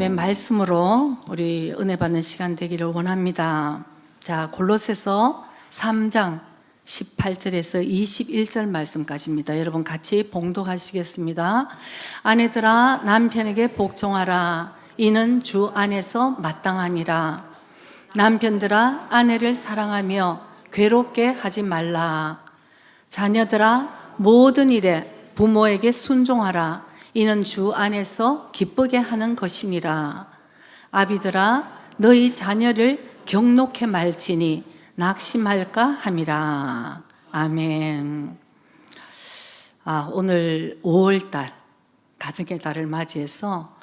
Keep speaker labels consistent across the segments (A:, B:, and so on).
A: 하나님의 말씀으로 우리 은혜 받는 시간 되기를 원합니다. 자, 골로새서 3장 18절에서 21절 말씀까지입니다. 여러분 같이 봉독하시겠습니다. 아내들아 남편에게 복종하라. 이는 주 안에서 마땅하니라. 남편들아 아내를 사랑하며 괴롭게 하지 말라. 자녀들아 모든 일에 부모에게 순종하라. 이는 주 안에서 기쁘게 하는 것이니라. 아비들아 너희 자녀를 경록해 말지니 낙심할까 함이라. 아멘. 오늘 5월달 가정의 달을 맞이해서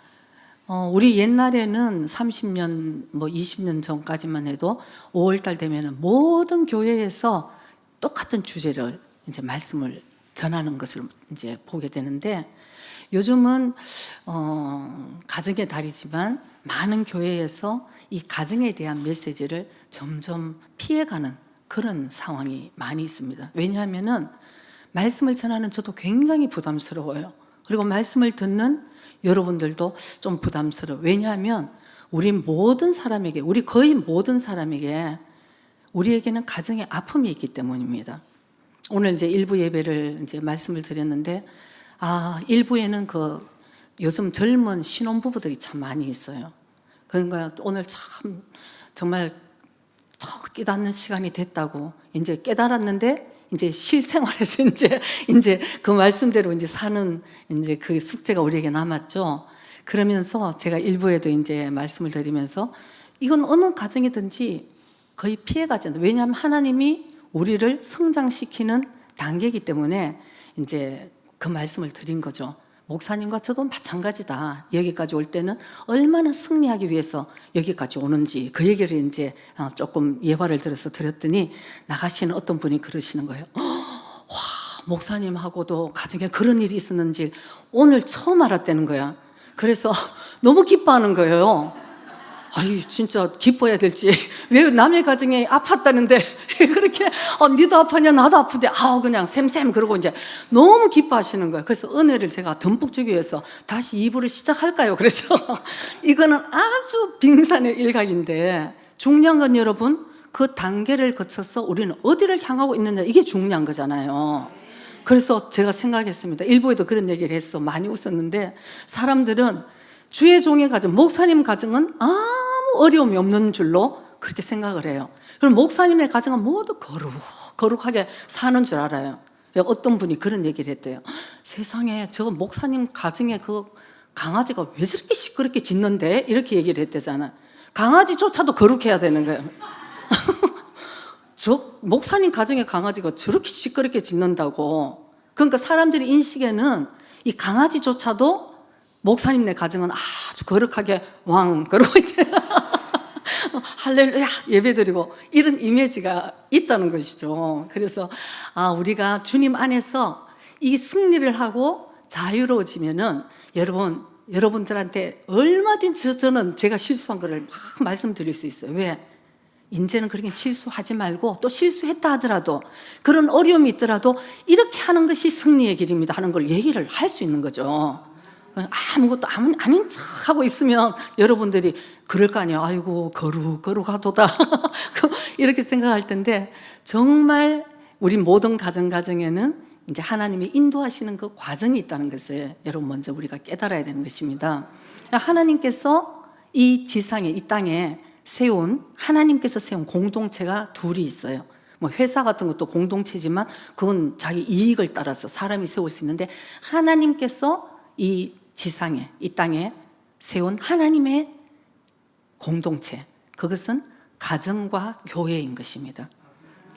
A: 우리 옛날에는 30년 20년 전까지만 해도 5월달 되면은 모든 교회에서 똑같은 주제를 이제 말씀을 전하는 것을 이제 보게 되는데, 요즘은 가정의 달이지만 많은 교회에서 이 가정에 대한 메시지를 점점 피해가는 그런 상황이 많이 있습니다. 왜냐하면은 말씀을 전하는 저도 굉장히 부담스러워요. 그리고 말씀을 듣는 여러분들도 좀 부담스러워요. 왜냐하면 우리 모든 사람에게, 우리 거의 모든 사람에게 우리에게는 가정의 아픔이 있기 때문입니다. 오늘 이제 일부 예배를 이제 말씀을 드렸는데, 일부에는 요즘 젊은 신혼부부들이 참 많이 있어요. 그러니까 오늘 참 정말 깨닫는 시간이 됐다고 이제 깨달았는데, 이제 실생활에서 이제 그 말씀대로 이제 사는 이제 그 숙제가 우리에게 남았죠. 그러면서 제가 일부에도 이제 말씀을 드리면서 이건 어느 가정이든지 거의 피해가지 않아요. 왜냐하면 하나님이 우리를 성장시키는 단계이기 때문에 이제 그 말씀을 드린 거죠. 목사님과 저도 마찬가지다. 여기까지 올 때는 얼마나 승리하기 위해서 여기까지 오는지 그 얘기를 이제 조금 예화를 들어서 드렸더니, 나가시는 어떤 분이 그러시는 거예요. 와, 목사님하고도 가정에 그런 일이 있었는지 오늘 처음 알았다는 거야. 그래서 너무 기뻐하는 거예요. 아이, 진짜 기뻐해야 될지. 왜 남의 가정에 아팠다는데 그렇게 니도 아프냐 나도 아픈데 그냥 샘샘 그러고 이제 너무 기뻐하시는 거예요. 그래서 은혜를 제가 듬뿍 주기 위해서 다시 2부를 시작할까요? 그래서 이거는 아주 빙산의 일각인데, 중요한 건 여러분, 그 단계를 거쳐서 우리는 어디를 향하고 있느냐, 이게 중요한 거잖아요. 그래서 제가 생각했습니다. 일부에도 그런 얘기를 했어. 많이 웃었는데, 사람들은 주의 종의 가정, 목사님 가정은 아무 어려움이 없는 줄로 그렇게 생각을 해요. 그럼 목사님의 가정은 모두 거룩하게 사는 줄 알아요. 어떤 분이 그런 얘기를 했대요. 세상에 저 목사님 가정에 그 강아지가 왜 저렇게 시끄럽게 짖는데? 이렇게 얘기를 했대잖아. 강아지조차도 거룩해야 되는 거예요. 저 목사님 가정의 강아지가 저렇게 시끄럽게 짖는다고. 그러니까 사람들이 인식에는 이 강아지조차도 목사님네 가정은 아주 거룩하게 그러고 이제 할렐루야 예배드리고 이런 이미지가 있다는 것이죠. 그래서 우리가 주님 안에서 이 승리를 하고 자유로워지면은 여러분들한테 얼마든지 저는 제가 실수한 거를 막 말씀드릴 수 있어요. 왜? 이제는 그렇게 실수하지 말고, 또 실수했다 하더라도 그런 어려움이 있더라도 이렇게 하는 것이 승리의 길입니다 하는 걸 얘기를 할 수 있는 거죠. 아무것도 아닌 척 하고 있으면 여러분들이 그럴 거 아니에요. 아이고 거룩하도다 이렇게 생각할 텐데, 정말 우리 모든 가정에는 이제 하나님이 인도하시는 그 과정이 있다는 것을 여러분 먼저 우리가 깨달아야 되는 것입니다. 하나님께서 이 지상에, 이 땅에 하나님께서 세운 공동체가 둘이 있어요. 회사 같은 것도 공동체지만 그건 자기 이익을 따라서 사람이 세울 수 있는데, 하나님께서 이 지상에, 이 땅에 세운 하나님의 공동체, 그것은 가정과 교회인 것입니다.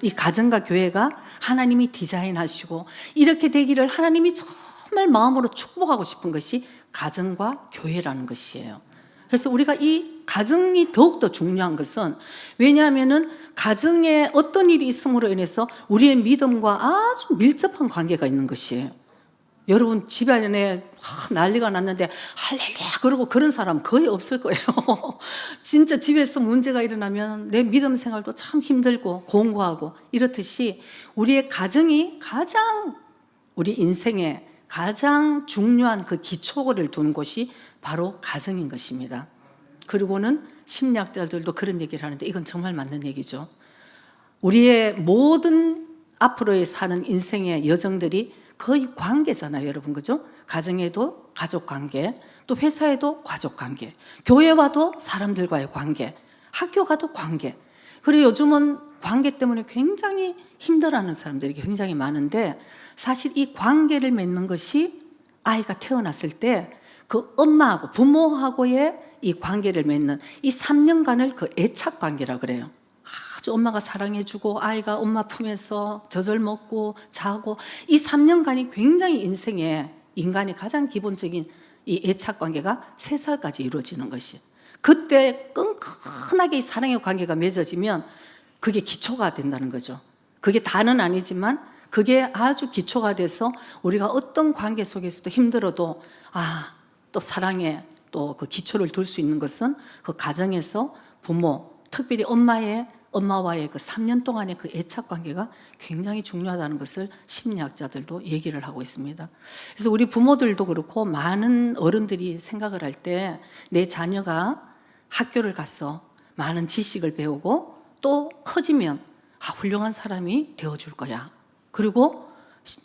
A: 이 가정과 교회가 하나님이 디자인하시고 이렇게 되기를 하나님이 정말 마음으로 축복하고 싶은 것이 가정과 교회라는 것이에요. 그래서 우리가 이 가정이 더욱더 중요한 것은, 왜냐하면은 가정에 어떤 일이 있음으로 인해서 우리의 믿음과 아주 밀접한 관계가 있는 것이에요. 여러분 집 안에 난리가 났는데 할렐루야 그러고 그런 사람 거의 없을 거예요. 진짜 집에서 문제가 일어나면 내 믿음 생활도 참 힘들고 공부하고 이렇듯이, 우리의 가정이 우리 인생에 가장 중요한 그 기초를 둔 곳이 바로 가정인 것입니다. 그리고는 심리학자들도 그런 얘기를 하는데 이건 정말 맞는 얘기죠. 우리의 모든 앞으로의 사는 인생의 여정들이 거의 관계잖아요, 여러분. 그죠? 가정에도 가족 관계, 또 회사에도 가족 관계, 교회와도 사람들과의 관계, 학교 가도 관계. 그리고 요즘은 관계 때문에 굉장히 힘들어하는 사람들이 굉장히 많은데, 사실 이 관계를 맺는 것이 아이가 태어났을 때 그 엄마하고 부모하고의 이 관계를 맺는 이 3년간을 그 애착 관계라 그래요. 아주 엄마가 사랑해주고 아이가 엄마 품에서 젖을 먹고 자고, 이 3년간이 굉장히 인생에 인간의 가장 기본적인 이 애착 관계가 3살까지 이루어지는 것이, 그때 끈끈하게 이 사랑의 관계가 맺어지면 그게 기초가 된다는 거죠. 그게 다는 아니지만 그게 아주 기초가 돼서 우리가 어떤 관계 속에서도 힘들어도 또 사랑에 또 그 기초를 둘 수 있는 것은 그 가정에서 부모, 특별히 엄마와의 그 3년 동안의 그 애착 관계가 굉장히 중요하다는 것을 심리학자들도 얘기를 하고 있습니다. 그래서 우리 부모들도 그렇고 많은 어른들이 생각을 할 때 내 자녀가 학교를 가서 많은 지식을 배우고 또 커지면 훌륭한 사람이 되어줄 거야. 그리고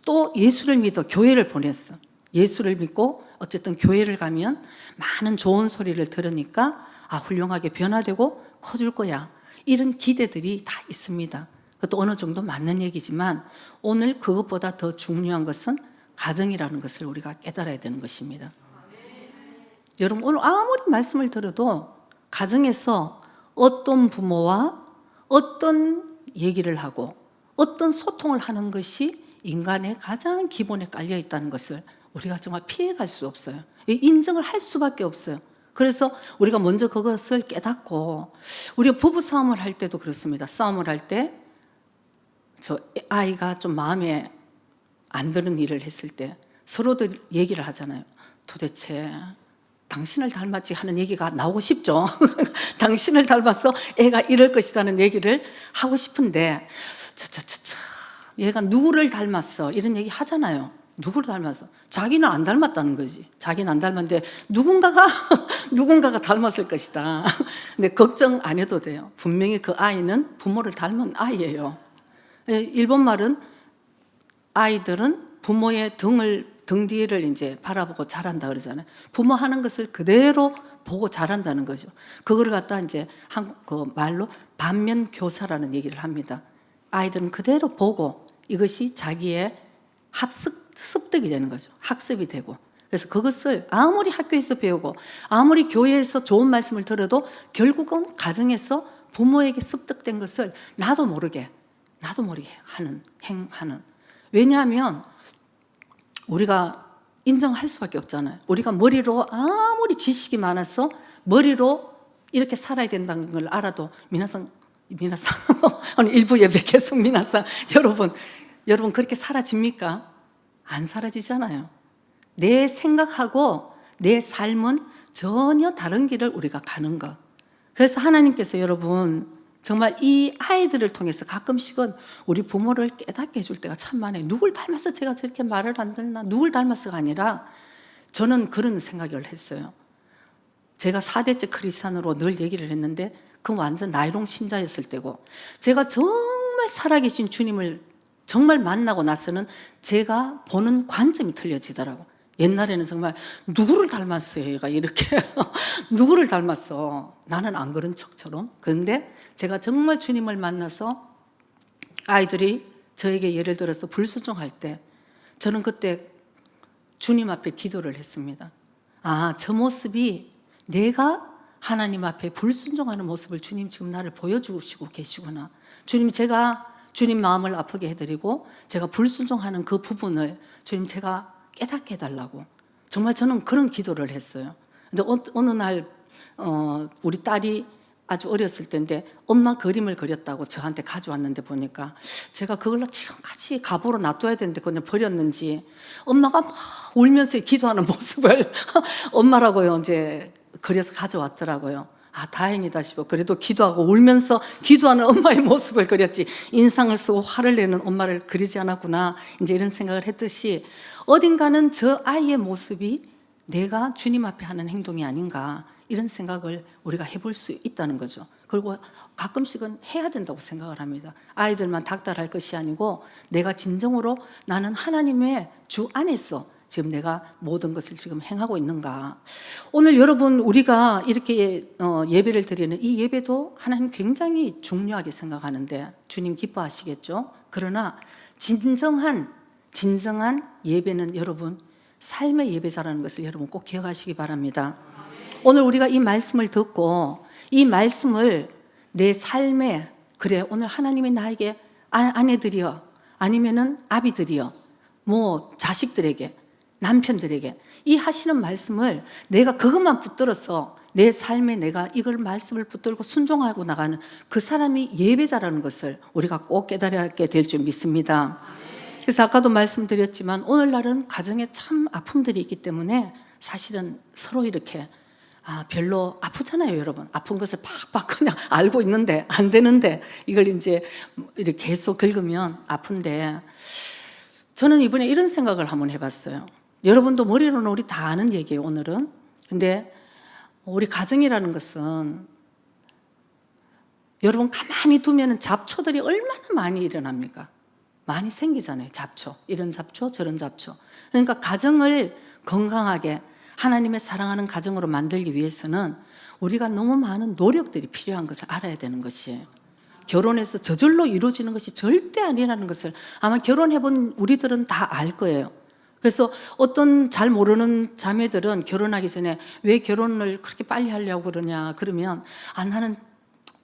A: 또 예수를 믿어 교회를 보냈어. 예수를 믿고 어쨌든 교회를 가면 많은 좋은 소리를 들으니까 훌륭하게 변화되고 커질 거야. 이런 기대들이 다 있습니다. 그것도 어느 정도 맞는 얘기지만 오늘 그것보다 더 중요한 것은 가정이라는 것을 우리가 깨달아야 되는 것입니다. 여러분, 오늘 아무리 말씀을 들어도 가정에서 어떤 부모와 어떤 얘기를 하고 어떤 소통을 하는 것이 인간의 가장 기본에 깔려 있다는 것을 우리가 정말 피해갈 수 없어요. 인정을 할 수밖에 없어요. 그래서 우리가 먼저 그것을 깨닫고, 우리가 부부싸움을 할 때도 그렇습니다. 싸움을 할 때 저 아이가 좀 마음에 안 드는 일을 했을 때 서로들 얘기를 하잖아요. 도대체 당신을 닮았지 하는 얘기가 나오고 싶죠. 당신을 닮아서 애가 이럴 것이라는 얘기를 하고 싶은데, 얘가 누구를 닮았어 이런 얘기 하잖아요. 누구를 닮았어? 자기는 안 닮았다는 거지. 자기는 안 닮았는데 누군가가 닮았을 것이다. 근데 걱정 안 해도 돼요. 분명히 그 아이는 부모를 닮은 아이예요. 일본 말은 아이들은 부모의 등 뒤를 이제 바라보고 자란다 그러잖아요. 부모 하는 것을 그대로 보고 자란다는 거죠. 그거를 갖다 이제 한국 그 말로 반면교사라는 얘기를 합니다. 아이들은 그대로 보고 이것이 자기의 습득이 되는 거죠. 학습이 되고. 그래서 그것을 아무리 학교에서 배우고 아무리 교회에서 좋은 말씀을 들어도 결국은 가정에서 부모에게 습득된 것을 나도 모르게 하는. 왜냐하면 우리가 인정할 수밖에 없잖아요. 우리가 머리로 아무리 지식이 많아서 머리로 이렇게 살아야 된다는 걸 알아도 미나상 오늘 일부 예배 계속 미나상 여러분 그렇게 사라집니까? 안 사라지잖아요. 내 생각하고 내 삶은 전혀 다른 길을 우리가 가는 것. 그래서 하나님께서 여러분 정말 이 아이들을 통해서 가끔씩은 우리 부모를 깨닫게 해줄 때가 참 많아요. 누굴 닮아서 제가 저렇게 말을 안 듣나? 누굴 닮아서가 아니라 저는 그런 생각을 했어요. 제가 4대째 크리스찬으로 늘 얘기를 했는데 그 완전 나이롱 신자였을 때고, 제가 정말 살아계신 주님을 정말 만나고 나서는 제가 보는 관점이 틀려지더라고. 옛날에는 정말 누구를 닮았어 얘가 이렇게 누구를 닮았어, 나는 안 그런 척처럼. 그런데 제가 정말 주님을 만나서 아이들이 저에게 예를 들어서 불순종할 때 저는 그때 주님 앞에 기도를 했습니다. 저 모습이 내가 하나님 앞에 불순종하는 모습을 주님 지금 나를 보여주시고 계시구나. 주님, 제가 주님 마음을 아프게 해드리고 제가 불순종하는 그 부분을 주님 제가 깨닫게 해달라고 정말 저는 그런 기도를 했어요. 근데 어느 날 우리 딸이 아주 어렸을 때인데 엄마 그림을 그렸다고 저한테 가져왔는데 보니까 제가 그걸로 지금까지 가보로 놔둬야 되는데 그냥 버렸는지 엄마가 막 울면서 기도하는 모습을 엄마라고요 이제 그려서 가져왔더라고요. 다행이다 싶어. 그래도 기도하고 울면서 기도하는 엄마의 모습을 그렸지 인상을 쓰고 화를 내는 엄마를 그리지 않았구나, 이제 이런 생각을 했듯이 어딘가는 저 아이의 모습이 내가 주님 앞에 하는 행동이 아닌가, 이런 생각을 우리가 해볼 수 있다는 거죠. 그리고 가끔씩은 해야 된다고 생각을 합니다. 아이들만 닥달할 것이 아니고 내가 진정으로 나는 하나님의 주 안에서 지금 내가 모든 것을 지금 행하고 있는가. 오늘 여러분 우리가 이렇게 예배를 드리는 이 예배도 하나님 굉장히 중요하게 생각하는데 주님 기뻐하시겠죠. 그러나 진정한 예배는 여러분 삶의 예배자라는 것을 여러분 꼭 기억하시기 바랍니다. 오늘 우리가 이 말씀을 듣고 이 말씀을 내 삶에, 그래 오늘 하나님이 나에게 아내들이여 아니면은 아비들이여 뭐 자식들에게 남편들에게 이 하시는 말씀을 내가 그것만 붙들어서 내 삶에 내가 이걸 말씀을 붙들고 순종하고 나가는 그 사람이 예배자라는 것을 우리가 꼭 깨달아야 될 줄 믿습니다. 그래서 아까도 말씀드렸지만 오늘날은 가정에 참 아픔들이 있기 때문에 사실은 서로 이렇게 별로 아프잖아요, 여러분. 아픈 것을 팍팍 그냥 알고 있는데 안 되는데 이걸 이제 이렇게 계속 긁으면 아픈데, 저는 이번에 이런 생각을 한번 해봤어요. 여러분도 머리로는 우리 다 아는 얘기예요, 오늘은. 근데 우리 가정이라는 것은 여러분 가만히 두면 잡초들이 얼마나 많이 일어납니까? 많이 생기잖아요. 잡초, 이런 잡초 저런 잡초. 그러니까 가정을 건강하게 하나님의 사랑하는 가정으로 만들기 위해서는 우리가 너무 많은 노력들이 필요한 것을 알아야 되는 것이에요. 결혼해서 저절로 이루어지는 것이 절대 아니라는 것을 아마 결혼해본 우리들은 다 알 거예요. 그래서 어떤 잘 모르는 자매들은 결혼하기 전에 왜 결혼을 그렇게 빨리 하려고 그러냐 그러면 나는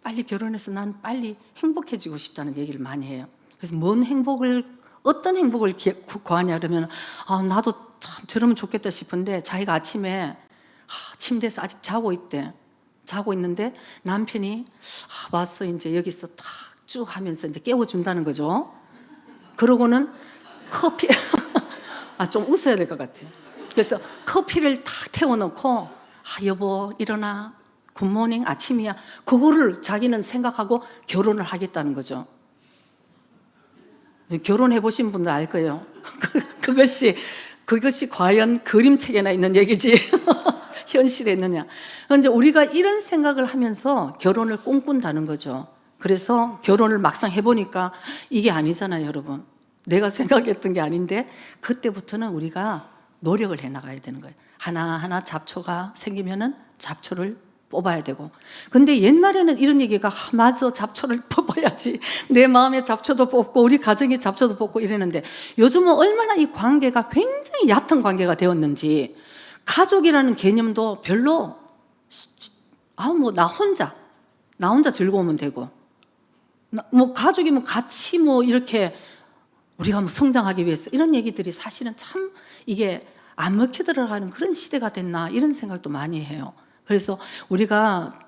A: 빨리 결혼해서 난 빨리 행복해지고 싶다는 얘기를 많이 해요. 그래서 어떤 행복을 구하냐 그러면 나도 참 저러면 좋겠다 싶은데 자기가 아침에 침대에서 아직 자고 있는데 남편이 왔어 이제 여기서 탁 쭉 하면서 이제 깨워준다는 거죠. 그러고는 커피 좀 웃어야 될 것 같아요. 그래서 커피를 탁 태워놓고 여보 일어나 굿모닝 아침이야, 그거를 자기는 생각하고 결혼을 하겠다는 거죠. 결혼해 보신 분들 알 거예요. 그것이 과연 그림책에나 있는 얘기지 현실에 있느냐. 그런데 우리가 이런 생각을 하면서 결혼을 꿈꾼다는 거죠. 그래서 결혼을 막상 해보니까 이게 아니잖아요, 여러분. 내가 생각했던 게 아닌데 그때부터는 우리가 노력을 해나가야 되는 거예요. 하나하나 잡초가 생기면은 잡초를 뽑아야 되고. 근데 옛날에는 이런 얘기가 맞아, 잡초를 뽑아야지, 내 마음의 잡초도 뽑고 우리 가정의 잡초도 뽑고 이랬는데 요즘은 얼마나 이 관계가 굉장히 얕은 관계가 되었는지, 가족이라는 개념도 별로 뭐 나 혼자 즐거우면 되고, 뭐 가족이면 같이 뭐 이렇게 우리가 뭐 성장하기 위해서 이런 얘기들이 사실은 참 이게 안 먹혀 들어가는 그런 시대가 됐나 이런 생각도 많이 해요. 그래서 우리가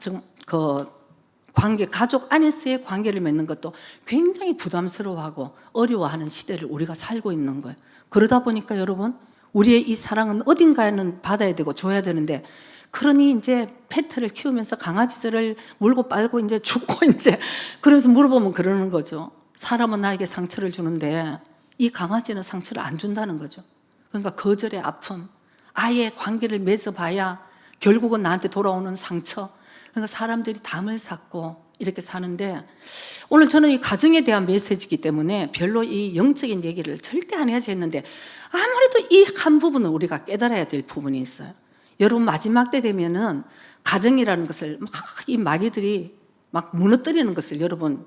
A: 가족 안에서의 관계를 맺는 것도 굉장히 부담스러워하고 어려워하는 시대를 우리가 살고 있는 거예요. 그러다 보니까 여러분 우리의 이 사랑은 어딘가에는 받아야 되고 줘야 되는데, 그러니 이제 페트를 키우면서 강아지들을 물고 빨고 이제 죽고 이제 그러면서 물어보면 그러는 거죠. 사람은 나에게 상처를 주는데 이 강아지는 상처를 안 준다는 거죠. 그러니까 거절의 아픔, 아예 관계를 맺어봐야 결국은 나한테 돌아오는 상처. 그러니까 사람들이 담을 쌓고 이렇게 사는데, 오늘 저는 이 가정에 대한 메시지이기 때문에 별로 이 영적인 얘기를 절대 안 해야지 했는데, 아무래도 이 한 부분은 우리가 깨달아야 될 부분이 있어요. 여러분 마지막 때 되면은 가정이라는 것을 이 마귀들이 막 무너뜨리는 것을 여러분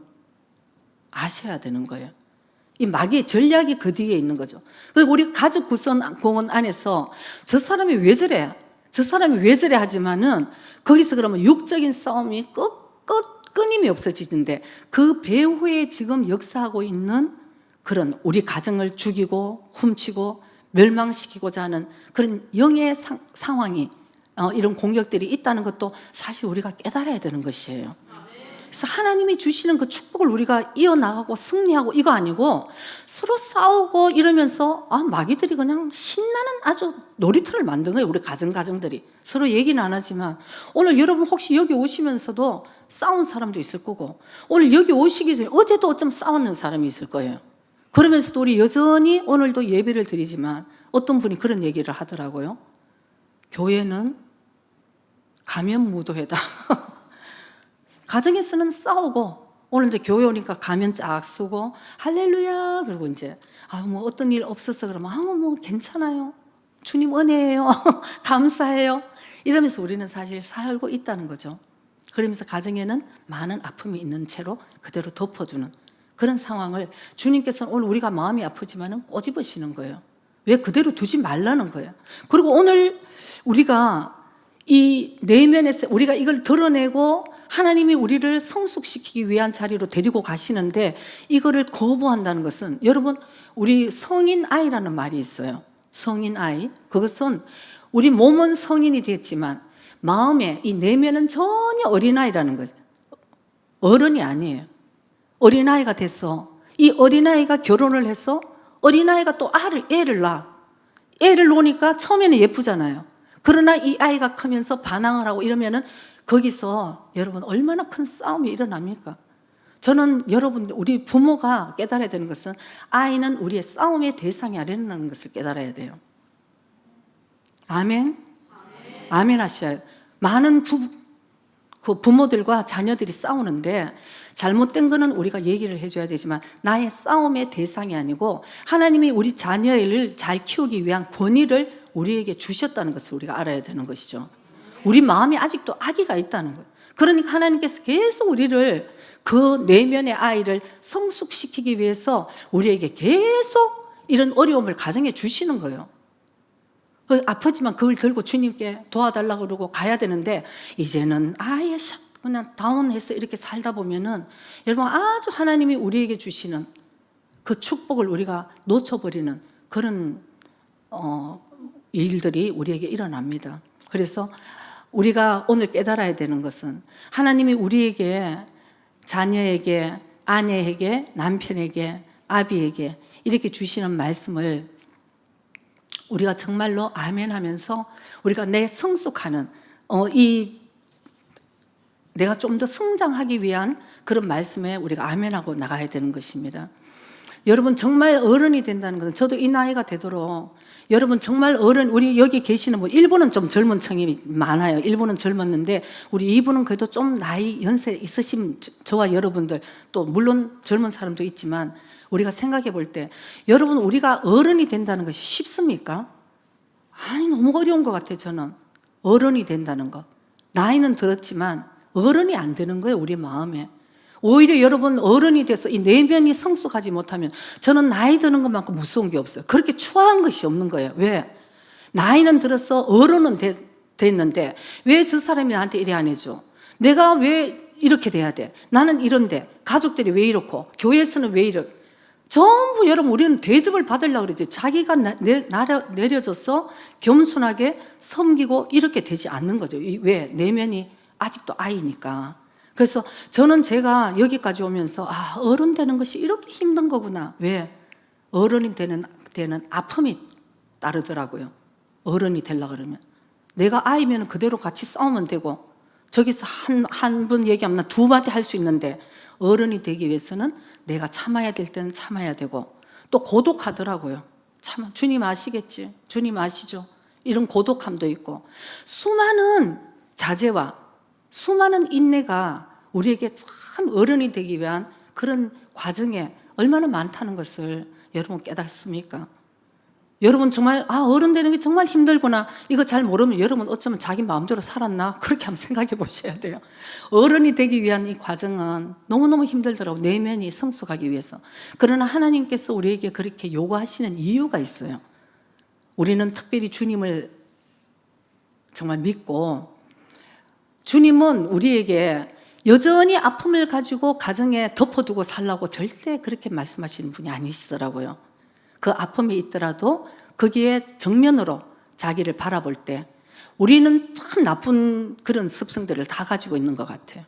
A: 아셔야 되는 거예요. 이 마귀의 전략이 그 뒤에 있는 거죠. 그리고 우리 가족 구성원 안에서 저 사람이 왜 저래 하지만은 거기서 그러면 육적인 싸움이 끊임이 없어지는데, 그 배후에 지금 역사하고 있는 그런 우리 가정을 죽이고 훔치고 멸망시키고자 하는 그런 영의 상황이 이런 공격들이 있다는 것도 사실 우리가 깨달아야 되는 것이에요. 그래서 하나님이 주시는 그 축복을 우리가 이어나가고 승리하고 이거 아니고 서로 싸우고 이러면서 마귀들이 그냥 신나는 아주 놀이터를 만든 거예요. 우리 가정들이 서로 얘기는 안 하지만, 오늘 여러분 혹시 여기 오시면서도 싸운 사람도 있을 거고, 오늘 여기 오시기 전에 어제도 어쩜 싸웠는 사람이 있을 거예요. 그러면서도 우리 여전히 오늘도 예배를 드리지만 어떤 분이 그런 얘기를 하더라고요. 교회는 가면무도회다. 가정에서는 싸우고 오늘 이제 교회 오니까 가면 쫙 쓰고 할렐루야 그러고 이제 뭐 어떤 일 없었어 그러면 뭐 괜찮아요. 주님 은혜예요. 감사해요. 이러면서 우리는 사실 살고 있다는 거죠. 그러면서 가정에는 많은 아픔이 있는 채로 그대로 덮어두는 그런 상황을 주님께서는 오늘 우리가 마음이 아프지만은 꼬집으시는 거예요. 왜 그대로 두지 말라는 거예요. 그리고 오늘 우리가 이 내면에서 우리가 이걸 드러내고 하나님이 우리를 성숙시키기 위한 자리로 데리고 가시는데 이거를 거부한다는 것은 여러분 우리 성인 아이라는 말이 있어요. 성인 아이. 그것은 우리 몸은 성인이 됐지만 마음에 이 내면은 전혀 어린아이라는 거죠. 어른이 아니에요. 어린아이가 돼서 이 어린아이가 결혼을 해서 어린아이가 또 애를 낳아. 애를 놓으니까 처음에는 예쁘잖아요. 그러나 이 아이가 크면서 반항을 하고 이러면은 거기서 여러분 얼마나 큰 싸움이 일어납니까? 저는 여러분 우리 부모가 깨달아야 되는 것은 아이는 우리의 싸움의 대상이 아니라는 것을 깨달아야 돼요. 아멘? 아멘 하셔야 돼요. 많은 부모들과 자녀들이 싸우는데 잘못된 거는 우리가 얘기를 해줘야 되지만 나의 싸움의 대상이 아니고 하나님이 우리 자녀를 잘 키우기 위한 권위를 우리에게 주셨다는 것을 우리가 알아야 되는 것이죠. 우리 마음에 아직도 아기가 있다는 거예요. 그러니까 하나님께서 계속 우리를 그 내면의 아이를 성숙시키기 위해서 우리에게 계속 이런 어려움을 가정에 주시는 거예요. 아프지만 그걸 들고 주님께 도와달라고 그러고 가야 되는데 이제는 아예 그냥 다운해서 이렇게 살다 보면은 여러분 아주 하나님이 우리에게 주시는 그 축복을 우리가 놓쳐버리는 그런 일들이 우리에게 일어납니다. 그래서 우리가 오늘 깨달아야 되는 것은 하나님이 우리에게 자녀에게 아내에게 남편에게 아비에게 이렇게 주시는 말씀을 우리가 정말로 아멘 하면서 우리가 내 성숙하는 내가 좀 더 성장하기 위한 그런 말씀에 우리가 아멘하고 나가야 되는 것입니다. 여러분 정말 어른이 된다는 것은 저도 이 나이가 되도록 여러분 정말 어른 우리 여기 계시는 분 일부는 좀 젊은 층이 많아요. 일부는 젊었는데 우리 이분은 그래도 좀 나이 연세 있으신 저와 여러분들 또 물론 젊은 사람도 있지만 우리가 생각해 볼 때 여러분 우리가 어른이 된다는 것이 쉽습니까? 아니 너무 어려운 것 같아요. 저는 어른이 된다는 것 나이는 들었지만 어른이 안 되는 거예요. 우리 마음에 오히려 여러분 어른이 돼서 이 내면이 성숙하지 못하면 저는 나이 드는 것만큼 무서운 게 없어요. 그렇게 추한 것이 없는 거예요. 왜? 나이는 들어서 어른은 됐는데 왜 저 사람이 나한테 이래 안 해줘? 내가 왜 이렇게 돼야 돼? 나는 이런데 가족들이 왜 이렇고 교회에서는 왜 이렇게 전부 여러분 우리는 대접을 받으려고 그러지 자기가 내려져서 겸손하게 섬기고 이렇게 되지 않는 거죠. 왜? 내면이 아직도 아이니까. 그래서 저는 제가 여기까지 오면서 어른 되는 것이 이렇게 힘든 거구나. 왜? 어른이 되는 아픔이 따르더라고요. 어른이 되려고 그러면 내가 아이면 그대로 같이 싸우면 되고 저기서 한 분 얘기하면 나 두 마디 할 수 있는데 어른이 되기 위해서는 내가 참아야 될 때는 참아야 되고 또 고독하더라고요. 참 주님 아시겠지? 주님 아시죠? 이런 고독함도 있고 수많은 자제와 수많은 인내가 우리에게 참 어른이 되기 위한 그런 과정에 얼마나 많다는 것을 여러분 깨닫습니까? 여러분 정말 어른 되는 게 정말 힘들구나 이거 잘 모르면 여러분 어쩌면 자기 마음대로 살았나 그렇게 한번 생각해 보셔야 돼요. 어른이 되기 위한 이 과정은 너무너무 힘들더라고요. 내면이 성숙하기 위해서. 그러나 하나님께서 우리에게 그렇게 요구하시는 이유가 있어요. 우리는 특별히 주님을 정말 믿고 주님은 우리에게 여전히 아픔을 가지고 가정에 덮어두고 살라고 절대 그렇게 말씀하시는 분이 아니시더라고요. 그 아픔이 있더라도 거기에 정면으로 자기를 바라볼 때 우리는 참 나쁜 그런 습성들을 다 가지고 있는 것 같아요.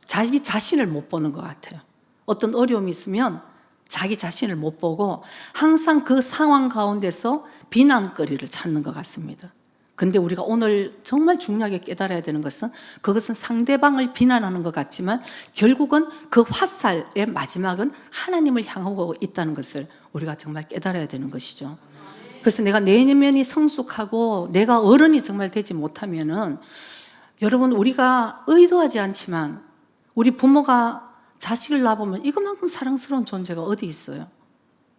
A: 자기 자신을 못 보는 것 같아요. 어떤 어려움이 있으면 자기 자신을 못 보고 항상 그 상황 가운데서 비난거리를 찾는 것 같습니다. 근데 우리가 오늘 정말 중요하게 깨달아야 되는 것은 그것은 상대방을 비난하는 것 같지만 결국은 그 화살의 마지막은 하나님을 향하고 있다는 것을 우리가 정말 깨달아야 되는 것이죠. 그래서 내가 내면이 성숙하고 내가 어른이 정말 되지 못하면은 여러분, 우리가 의도하지 않지만 우리 부모가 자식을 낳아보면 이것만큼 사랑스러운 존재가 어디 있어요?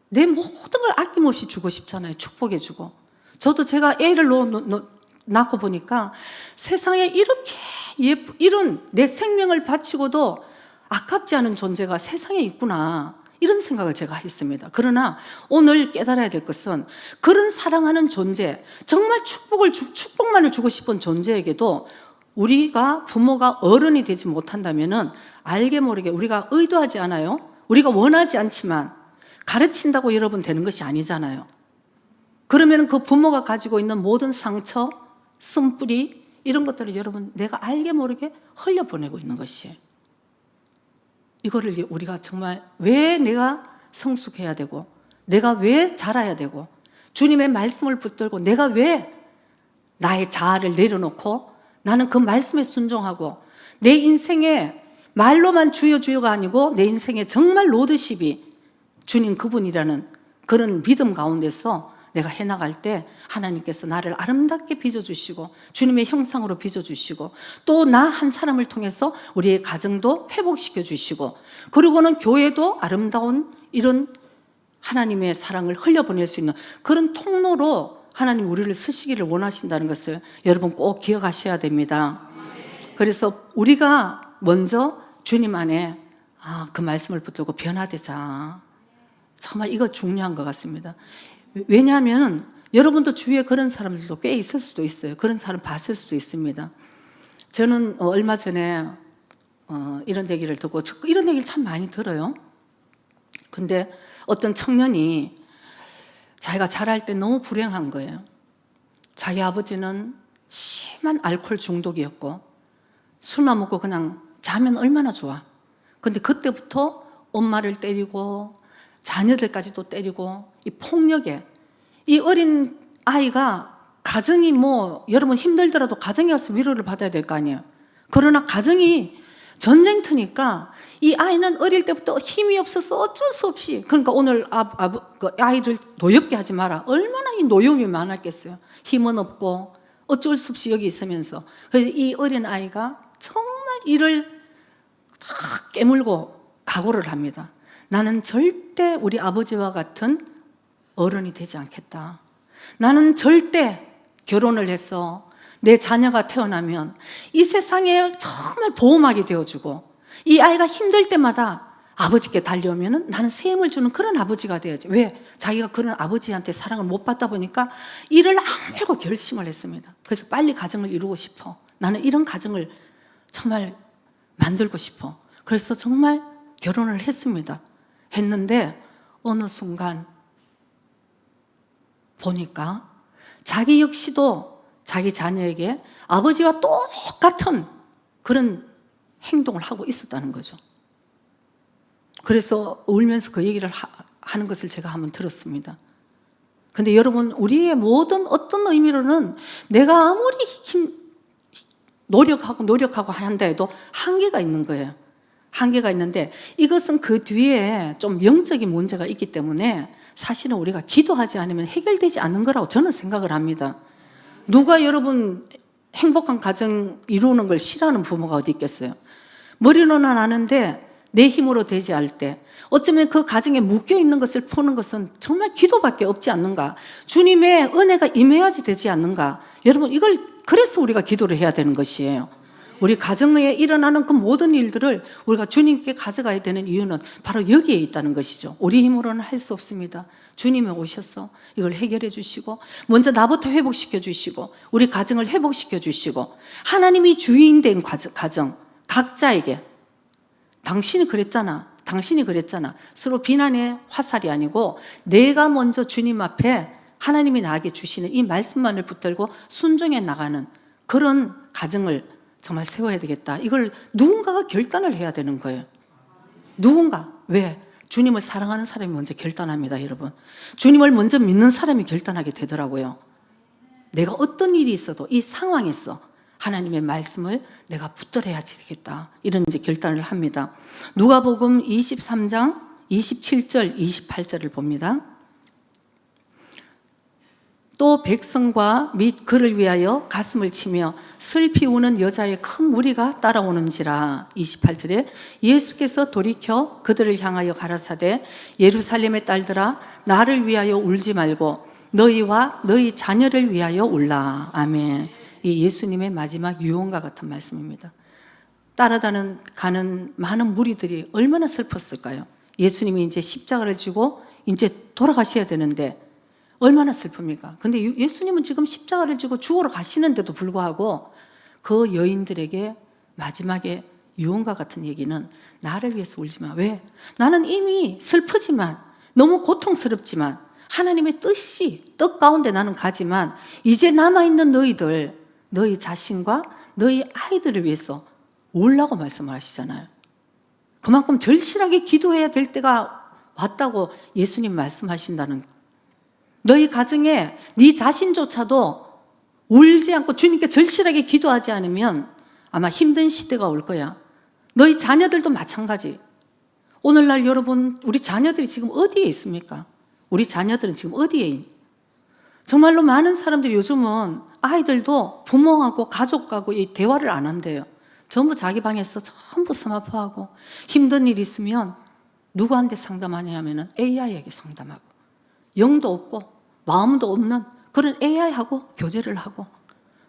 A: 내 모든 걸 아낌없이 주고 싶잖아요. 축복해주고. 저도 제가 애를 낳고 보니까 세상에 이렇게 이런 내 생명을 바치고도 아깝지 않은 존재가 세상에 있구나, 이런 생각을 제가 했습니다. 그러나 오늘 깨달아야 될 것은 그런 사랑하는 존재, 정말 축복만을 주고 싶은 존재에게도 우리가 부모가 어른이 되지 못한다면은 알게 모르게 우리가 의도하지 않아요. 우리가 원하지 않지만 가르친다고 여러분 되는 것이 아니잖아요. 그러면 그 부모가 가지고 있는 모든 상처, 쓴뿌리, 이런 것들을 여러분 내가 알게 모르게 흘려보내고 있는 것이에요. 이거를 우리가 정말 왜 내가 성숙해야 되고, 내가 왜 자라야 되고, 주님의 말씀을 붙들고 내가 왜 나의 자아를 내려놓고 나는 그 말씀에 순종하고 내 인생에 말로만 주여 주여가 아니고 내 인생에 정말 로드십이 주님 그분이라는 그런 믿음 가운데서 내가 해나갈 때 하나님께서 나를 아름답게 빚어주시고 주님의 형상으로 빚어주시고 또 나 한 사람을 통해서 우리의 가정도 회복시켜 주시고 그리고는 교회도 아름다운 이런 하나님의 사랑을 흘려보낼 수 있는 그런 통로로 하나님 우리를 쓰시기를 원하신다는 것을 여러분 꼭 기억하셔야 됩니다. 그래서 우리가 먼저 주님 안에 그 말씀을 붙들고 변화되자. 정말 이거 중요한 것 같습니다. 왜냐하면 여러분도 주위에 그런 사람들도 꽤 있을 수도 있어요. 그런 사람 봤을 수도 있습니다. 저는 얼마 전에 이런 얘기를 듣고 이런 얘기를 참 많이 들어요. 근데 어떤 청년이 자기가 자랄 때 너무 불행한 거예요. 자기 아버지는 심한 알코올 중독이었고 술만 먹고 그냥 자면 얼마나 좋아. 근데 그때부터 엄마를 때리고 자녀들까지도 때리고 이 폭력에 이 어린 아이가 가정이 여러분 힘들더라도 가정에 와서 위로를 받아야 될 거 아니에요. 그러나 가정이 전쟁터니까 이 아이는 어릴 때부터 힘이 없어서 어쩔 수 없이, 그러니까 오늘 그 아이를 노엽게 하지 마라. 얼마나 이 노여움이 많았겠어요. 힘은 없고 어쩔 수 없이 여기 있으면서. 그래서 이 어린 아이가 정말 이를 다 깨물고 각오를 합니다. 나는 절대 우리 아버지와 같은 어른이 되지 않겠다. 나는 절대 결혼을 해서 내 자녀가 태어나면 이 세상에 정말 보호막이 되어주고 이 아이가 힘들 때마다 아버지께 달려오면 나는 새 힘을 주는 그런 아버지가 되어야지. 왜? 자기가 그런 아버지한테 사랑을 못 받다 보니까 이를 아무고 결심을 했습니다. 그래서 빨리 가정을 이루고 싶어. 나는 이런 가정을 정말 만들고 싶어. 그래서 정말 결혼을 했습니다. 했는데 어느 순간 보니까 자기 역시도 자기 자녀에게 아버지와 똑같은 그런 행동을 하고 있었다는 거죠. 그래서 울면서 그 얘기를 하는 것을 제가 한번 들었습니다. 근데 여러분, 우리의 모든 어떤 의미로는 내가 아무리 노력하고 한다 해도 한계가 있는 거예요. 한계가 있는데 이것은 그 뒤에 좀 영적인 문제가 있기 때문에 사실은 우리가 기도하지 않으면 해결되지 않는 거라고 저는 생각을 합니다. 누가 여러분 행복한 가정 이루는 걸 싫어하는 부모가 어디 있겠어요? 머리로는 아는데 내 힘으로 되지 않을 때 어쩌면 그 가정에 묶여있는 것을 푸는 것은 정말 기도밖에 없지 않는가? 주님의 은혜가 임해야지 되지 않는가? 여러분, 이걸 그래서 우리가 기도를 해야 되는 것이에요. 우리 가정에 일어나는 그 모든 일들을 우리가 주님께 가져가야 되는 이유는 바로 여기에 있다는 것이죠. 우리 힘으로는 할 수 없습니다. 주님이 오셔서 이걸 해결해 주시고 먼저 나부터 회복시켜 주시고 우리 가정을 회복시켜 주시고 하나님이 주인된 가정 각자에게 당신이 그랬잖아. 서로 비난의 화살이 아니고 내가 먼저 주님 앞에 하나님이 나에게 주시는 이 말씀만을 붙들고 순종해 나가는 그런 가정을 정말 세워야 되겠다. 이걸 누군가가 결단을 해야 되는 거예요. 누군가. 왜? 주님을 사랑하는 사람이 먼저 결단합니다, 여러분. 주님을 먼저 믿는 사람이 결단하게 되더라고요. 내가 어떤 일이 있어도 이 상황에서 하나님의 말씀을 내가 붙들어야지 되겠다. 이런 이제 결단을 합니다. 누가복음 23장 27절, 28절을 봅니다. 또 백성과 및 그를 위하여 가슴을 치며 슬피 우는 여자의 큰 무리가 따라오는지라. 28절에 예수께서 돌이켜 그들을 향하여 가라사대 예루살렘의 딸들아 나를 위하여 울지 말고 너희와 너희 자녀를 위하여 울라. 아멘. 이 예수님의 마지막 유언과 같은 말씀입니다. 따라가는 많은 무리들이 얼마나 슬펐을까요? 예수님이 이제 십자가를 지고 이제 돌아가셔야 되는데 얼마나 슬픕니까? 근데 예수님은 지금 십자가를 지고 죽으러 가시는데도 불구하고 그 여인들에게 마지막에 유언과 같은 얘기는 나를 위해서 울지 마. 왜? 나는 이미 슬프지만 너무 고통스럽지만 하나님의 뜻 가운데 나는 가지만 이제 남아있는 너희들, 너희 자신과 너희 아이들을 위해서 울라고 말씀을 하시잖아요. 그만큼 절실하게 기도해야 될 때가 왔다고 예수님 말씀하신다는 거예요. 너희 가정에 네 자신조차도 울지 않고 주님께 절실하게 기도하지 않으면 아마 힘든 시대가 올 거야. 너희 자녀들도 마찬가지. 오늘날 여러분, 우리 자녀들이 지금 어디에 있습니까? 우리 자녀들은 지금 어디에 있니? 정말로 많은 사람들이 요즘은 아이들도 부모하고 가족하고 이 대화를 안 한대요. 전부 자기 방에서 전부 스마트하고 힘든 일 있으면 누구한테 상담하냐 하면은 AI에게 상담하고 영도 없고 마음도 없는 그런 AI하고 교제를 하고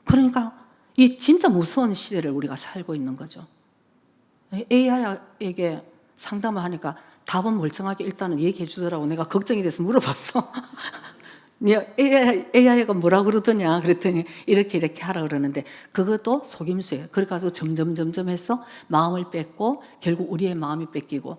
A: 그러니까 이 진짜 무서운 시대를 우리가 살고 있는 거죠. AI에게 상담을 하니까 답은 멀쩡하게 일단은 얘기해 주더라고. 내가 걱정이 돼서 물어봤어. AI가 뭐라고 그러더냐 그랬더니 이렇게 하라 그러는데 그것도 속임수예요. 그래가지고 점점 해서 마음을 뺏고 결국 우리의 마음이 뺏기고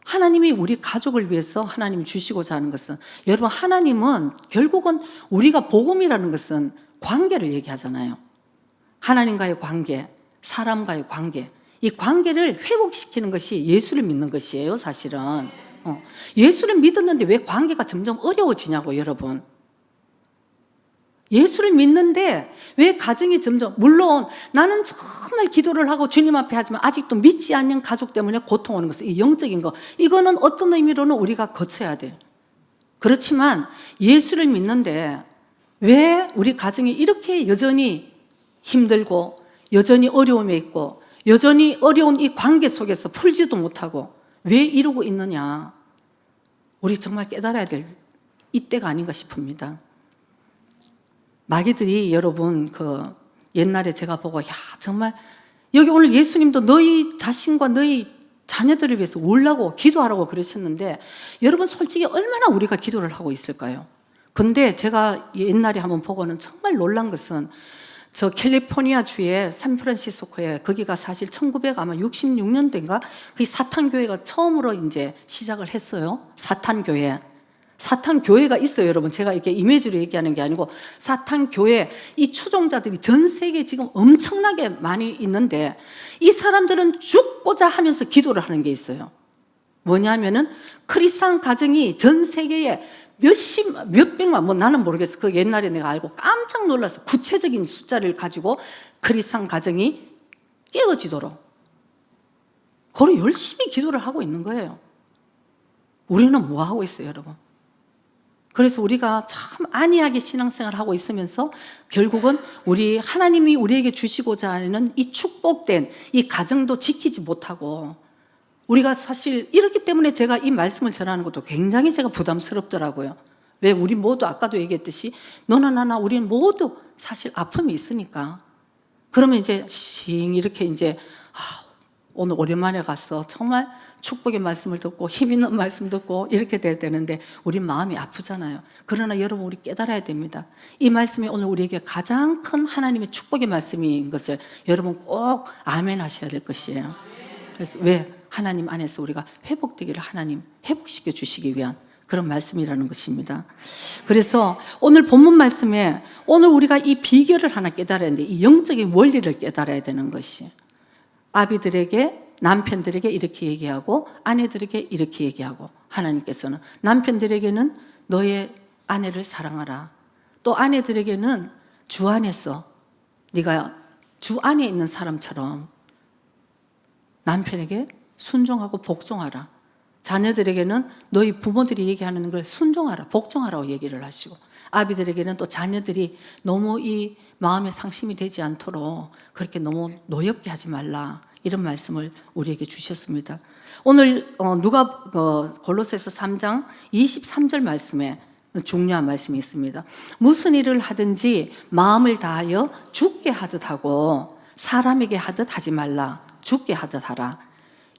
A: 하나님이 우리 가족을 위해서 하나님이 주시고자 하는 것은 여러분 하나님은 결국은 우리가 복음이라는 것은 관계를 얘기하잖아요. 하나님과의 관계, 사람과의 관계 이 관계를 회복시키는 것이 예수를 믿는 것이에요 사실은. 예수를 믿었는데 왜 관계가 점점 어려워지냐고 여러분. 예수를 믿는데 왜 가정이 점점 물론 나는 정말 기도를 하고 주님 앞에 하지만 아직도 믿지 않는 가족 때문에 고통하는 것은 이 영적인 거 이거는 어떤 의미로는 우리가 거쳐야 돼요. 그렇지만 예수를 믿는데 왜 우리 가정이 이렇게 여전히 힘들고 여전히 어려움에 있고 여전히 어려운 이 관계 속에서 풀지도 못하고 왜 이러고 있느냐. 우리 정말 깨달아야 될 이때가 아닌가 싶습니다. 마귀들이 여러분 옛날에 제가 보고 야 정말 여기 오늘 예수님도 너희 자신과 너희 자녀들을 위해서 울라고 기도하라고 그러셨는데 여러분 솔직히 얼마나 우리가 기도를 하고 있을까요? 근데 제가 옛날에 한번 보고는 정말 놀란 것은 저 캘리포니아 주의 샌프란시스코에 거기가 사실 1966년대인가 그 사탄교회가 처음으로 이제 시작을 했어요. 사탄교회가 있어요, 여러분. 제가 이렇게 이미지로 얘기하는 게 아니고 사탄교회 이 추종자들이 전 세계에 지금 엄청나게 많이 있는데 이 사람들은 죽고자 하면서 기도를 하는 게 있어요. 뭐냐면은 크리스찬 가정이 전 세계에 몇백만, 나는 모르겠어. 그 옛날에 내가 알고 깜짝 놀라서 구체적인 숫자를 가지고 크리스찬 가정이 깨어지도록 그걸 열심히 기도를 하고 있는 거예요. 우리는 뭐 하고 있어요, 여러분? 그래서 우리가 참 안이하게 신앙생활을 하고 있으면서 결국은 하나님이 우리에게 주시고자 하는 이 축복된 이 가정도 지키지 못하고 우리가 사실 이렇기 때문에 제가 이 말씀을 전하는 것도 굉장히 제가 부담스럽더라고요. 왜? 우리 모두 아까도 얘기했듯이 너나 나나 우리는 모두 사실 아픔이 있으니까. 그러면 이제 이렇게 이제 오늘 오랜만에 가서 정말 축복의 말씀을 듣고 힘 있는 말씀 듣고 이렇게 돼야 되는데 우리 마음이 아프잖아요. 그러나 여러분 우리 깨달아야 됩니다. 이 말씀이 오늘 우리에게 가장 큰 하나님의 축복의 말씀인 것을 여러분 꼭 아멘 하셔야 될 것이에요. 그래서 왜? 하나님 안에서 우리가 회복되기를 하나님 회복시켜 주시기 위한 그런 말씀이라는 것입니다. 그래서 오늘 본문 말씀에 오늘 우리가 이 비결을 하나 깨달아야 되는데 이 영적인 원리를 깨달아야 되는 것이 아비들에게 남편들에게 이렇게 얘기하고 아내들에게 이렇게 얘기하고 하나님께서는 남편들에게는 너의 아내를 사랑하라. 또 아내들에게는 주 안에서 네가 주 안에 있는 사람처럼 남편에게 순종하고 복종하라. 자녀들에게는 너희 부모들이 얘기하는 걸 순종하라, 복종하라고 얘기를 하시고 아비들에게는 또 자녀들이 너무 이 마음에 상심이 되지 않도록 그렇게 너무 노엽게 하지 말라, 이런 말씀을 우리에게 주셨습니다. 오늘 골로새서 3장 23절 말씀에 중요한 말씀이 있습니다. 무슨 일을 하든지 마음을 다하여 죽게 하듯 하고 사람에게 하듯 하지 말라. 죽게 하듯 하라.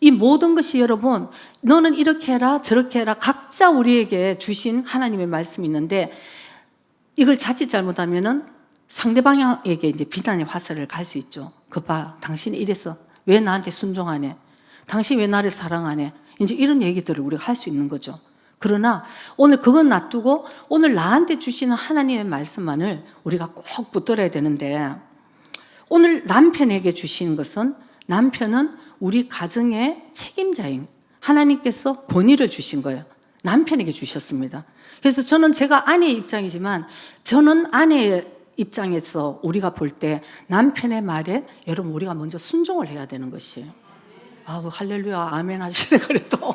A: 이 모든 것이 여러분, 너는 이렇게 해라 저렇게 해라, 각자 우리에게 주신 하나님의 말씀이 있는데, 이걸 자칫 잘못하면은 상대방에게 이제 비난의 화살을 갈 수 있죠. 그봐, 당신이 이래서 왜 나한테 순종하네? 당신 왜 나를 사랑하네? 이제 이런 얘기들을 우리가 할 수 있는 거죠. 그러나 오늘 그건 놔두고 오늘 나한테 주시는 하나님의 말씀만을 우리가 꼭 붙들어야 되는데, 오늘 남편에게 주시는 것은, 남편은 우리 가정의 책임자인 하나님께서 권위를 주신 거예요. 남편에게 주셨습니다. 그래서 저는 제가 아내의 입장이지만, 저는 아내의 입장에서 우리가 볼 때 남편의 말에 여러분 우리가 먼저 순종을 해야 되는 것이에요. 아우 할렐루야 아멘 하시네. 그래도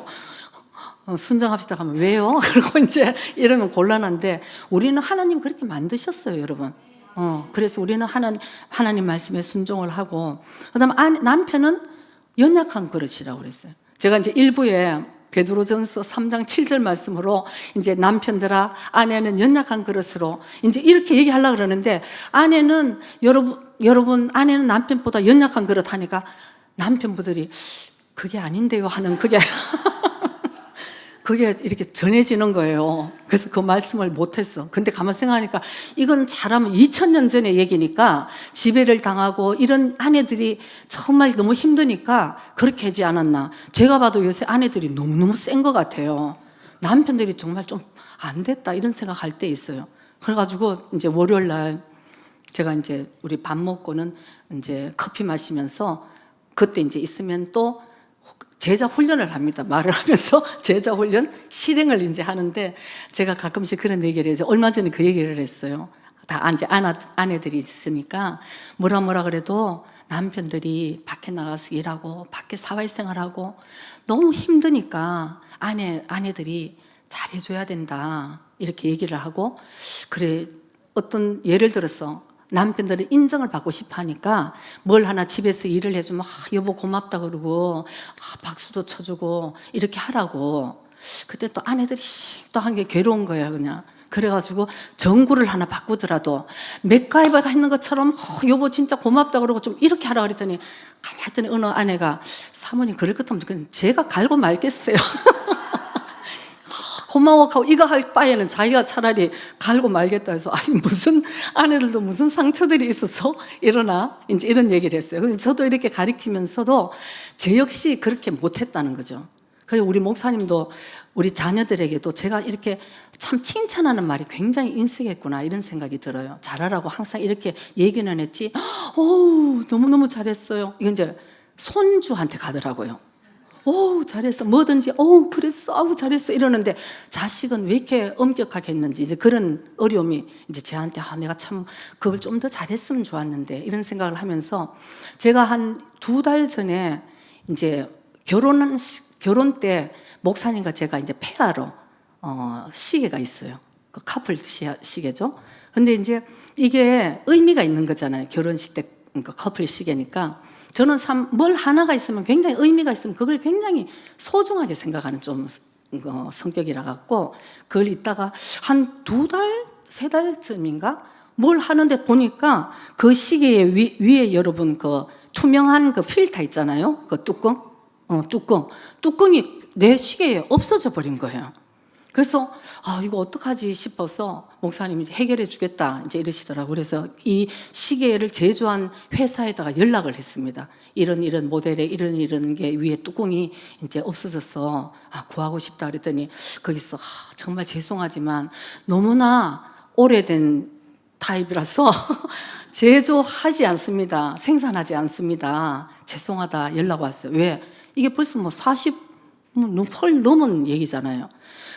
A: 순종합시다 하면 왜요? 그리고 이제 이러면 곤란한데, 우리는 하나님 그렇게 만드셨어요, 여러분. 그래서 우리는 하나님 말씀에 순종을 하고, 그다음에 남편은 연약한 그릇이라고 그랬어요. 제가 이제 일부에 베드로전서 3장 7절 말씀으로 이제 남편들아 아내는 연약한 그릇으로 이제 이렇게 얘기하려고 그러는데, 아내는 여러분 아내는 남편보다 연약한 그릇 하니까 남편분들이 그게 아닌데요 하는 그게 이렇게 전해지는 거예요. 그래서 그 말씀을 못했어. 근데 가만 생각하니까 이건 잘하면 2000년 전의 얘기니까, 지배를 당하고 이런 아내들이 정말 너무 힘드니까 그렇게 하지 않았나. 제가 봐도 요새 아내들이 너무너무 센 것 같아요. 남편들이 정말 좀 안 됐다 이런 생각할 때 있어요. 그래가지고 이제 월요일 날 제가 이제 우리 밥 먹고는 이제 커피 마시면서 그때 이제 있으면 또 제자 훈련을 합니다. 말을 하면서 제자 훈련, 실행을 이제 하는데, 제가 가끔씩 그런 얘기를 해서 얼마 전에 그 얘기를 했어요. 다 이제 아내들이 있으니까 뭐라 그래도 남편들이 밖에 나가서 일하고 밖에 사회생활하고 너무 힘드니까 아내들이 잘해줘야 된다 이렇게 얘기를 하고, 그래 어떤 예를 들어서 남편들은 인정을 받고 싶어 하니까 뭘 하나 집에서 일을 해주면 여보 고맙다 그러고 박수도 쳐주고 이렇게 하라고. 그때 또 아내들이 또 한 게 괴로운 거예요, 그냥. 그래가지고 전구를 하나 바꾸더라도 맥가이버가 했는 것처럼 여보 진짜 고맙다 그러고 좀 이렇게 하라 그랬더니, 가만히 있더니 어느 아내가 사모님 그럴 것 같으면 제가 갈고 말겠어요. 고마워하고 이거 할 바에는 자기가 차라리 갈고 말겠다 해서, 아니 무슨 아내들도 무슨 상처들이 있어서 이러나 이제 이런 얘기를 했어요. 그래서 저도 이렇게 가르치면서도 제 역시 그렇게 못했다는 거죠. 그리고 우리 목사님도 우리 자녀들에게도 제가 이렇게 참 칭찬하는 말이 굉장히 인색했구나 이런 생각이 들어요. 잘하라고 항상 이렇게 얘기는 했지, 너무너무 잘했어요. 이건 이제 손주한테 가더라고요. 잘했어. 뭐든지, 그랬어. 잘했어. 이러는데 자식은 왜 이렇게 엄격하게 했는지, 이제 그런 어려움이 이제 저한테, 내가 참 그걸 좀 더 잘했으면 좋았는데, 이런 생각을 하면서, 제가 한 2달 전에 이제 결혼 때 목사님과 제가 이제 페아로, 시계가 있어요. 그 커플 시계죠. 근데 이제 이게 의미가 있는 거잖아요. 결혼식 때, 그러니까 커플 시계니까. 저는 뭘 하나가 있으면 굉장히 의미가 있으면 그걸 굉장히 소중하게 생각하는 좀 성격이라 갖고, 그걸 있다가 한 2달, 3달쯤인가 뭘 하는데 보니까 그 시계 위에 여러분 그 투명한 그 필터 있잖아요. 그 뚜껑이 내 시계에 없어져 버린 거예요. 그래서 이거 어떡하지 싶어서 목사님이 이제 해결해 주겠다 이제 이러시더라고요. 그래서 이 시계를 제조한 회사에다가 연락을 했습니다. 이런 모델의 이런 게 위에 뚜껑이 이제 없어져서 구하고 싶다 그랬더니, 거기서 정말 죄송하지만 너무나 오래된 타입이라서 제조하지 않습니다. 생산하지 않습니다. 죄송하다 연락 왔어요. 왜? 이게 벌써 40펄 넘은 얘기잖아요.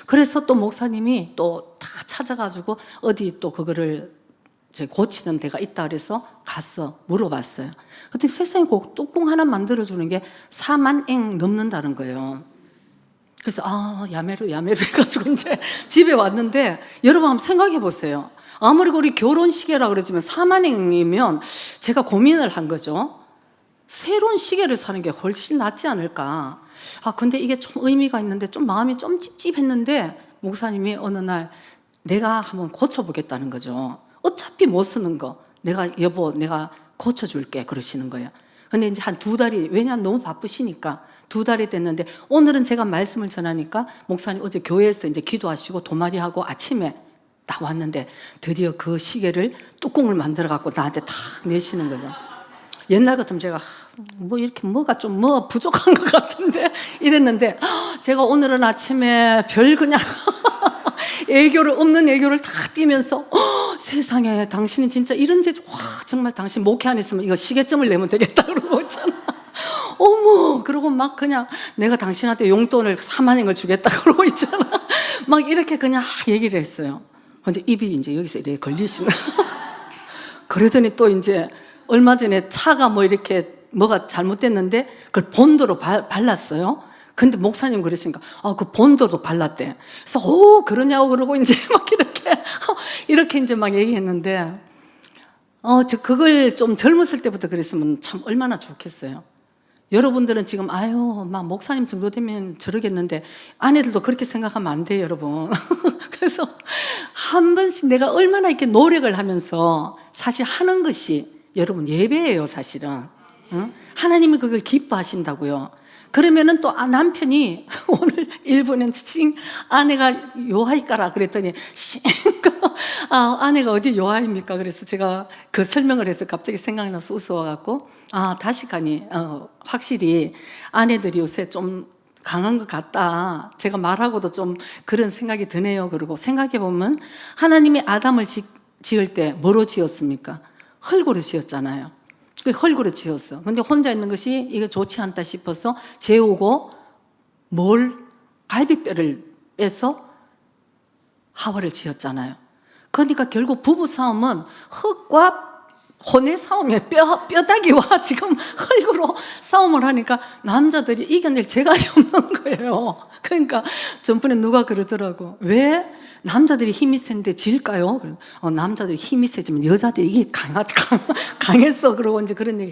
A: 그래서 또 목사님이 또 다 찾아가지고 어디 또 그거를 고치는 데가 있다 그래서 가서 물어봤어요. 그랬더니 세상에 꼭 뚜껑 하나 만들어주는 게 4만 엥 넘는다는 거예요. 그래서 야매로 해가지고 이제 집에 왔는데, 여러분 한번 생각해 보세요. 아무리 우리 결혼시계라 그러지만 4만 원이면 제가 고민을 한 거죠. 새로운 시계를 사는 게 훨씬 낫지 않을까. 근데 이게 좀 의미가 있는데 좀 마음이 좀 찝찝했는데, 목사님이 어느 날 내가 한번 고쳐보겠다는 거죠. 어차피 못 쓰는 거 여보 내가 고쳐줄게 그러시는 거예요. 근데 이제 한 2달이, 왜냐하면 너무 바쁘시니까 2달이 됐는데, 오늘은 제가 말씀을 전하니까 목사님 어제 교회에서 이제 기도하시고 도마리하고 아침에 딱 왔는데 드디어 그 시계를 뚜껑을 만들어 갖고 나한테 탁 내시는 거죠. 옛날 같으면 제가 이렇게 뭐가 좀 부족한 것 같은데 이랬는데, 제가 오늘은 아침에 그냥 없는 애교를 다 띠면서 세상에 당신은 진짜 이런지, 정말 당신 목회 안 했으면 이거 시계점을 내면 되겠다 그러고 있잖아. 어머, 그러고 막 그냥 내가 당신한테 용돈을 4만 원을 주겠다 그러고 있잖아. 막 이렇게 그냥 얘기를 했어요. 근데 입이 이제 여기서 이렇게 걸리시나. 그러더니 또 이제 얼마 전에 차가 이렇게 뭐가 잘못됐는데 그걸 본드로 발랐어요. 근데 목사님 그러시니까 그 본드로 발랐대. 그래서 그러냐고 그러고 이제 막 이렇게 이제 막 얘기했는데, 그걸 좀 젊었을 때부터 그랬으면 참 얼마나 좋겠어요. 여러분들은 지금 막 목사님 정도 되면 저러겠는데, 아내들도 그렇게 생각하면 안 돼요, 여러분. 그래서 한 번씩 내가 얼마나 이렇게 노력을 하면서 사실 하는 것이 여러분 예배예요, 사실은. 응? 하나님이 그걸 기뻐하신다고요. 그러면은 또 남편이 오늘 일본엔 아내가 요하이까라 그랬더니 아내가 어디 요하입니까? 그래서 제가 그 설명을 해서 갑자기 생각나서 웃어와갖고 다시 가니 확실히 아내들이 요새 좀 강한 것 같다. 제가 말하고도 좀 그런 생각이 드네요. 그리고 생각해보면 하나님이 아담을 지을 때 뭐로 지었습니까? 흙으로 지었잖아요. 그 흙으로 지었어. 근데 혼자 있는 것이 이거 좋지 않다 싶어서 재우고 갈비뼈를 빼서 하와를 지었잖아요. 그러니까 결국 부부 싸움은 흙과 혼의 싸움이에요. 뼈다귀와 지금 흙으로 싸움을 하니까 남자들이 이겨낼 재간이 없는 거예요. 그러니까 전번에 누가 그러더라고. 왜 남자들이 힘이 센데 질까요? 남자들이 힘이 세지면 여자들이 이게 강했어. 그러고 이제 그런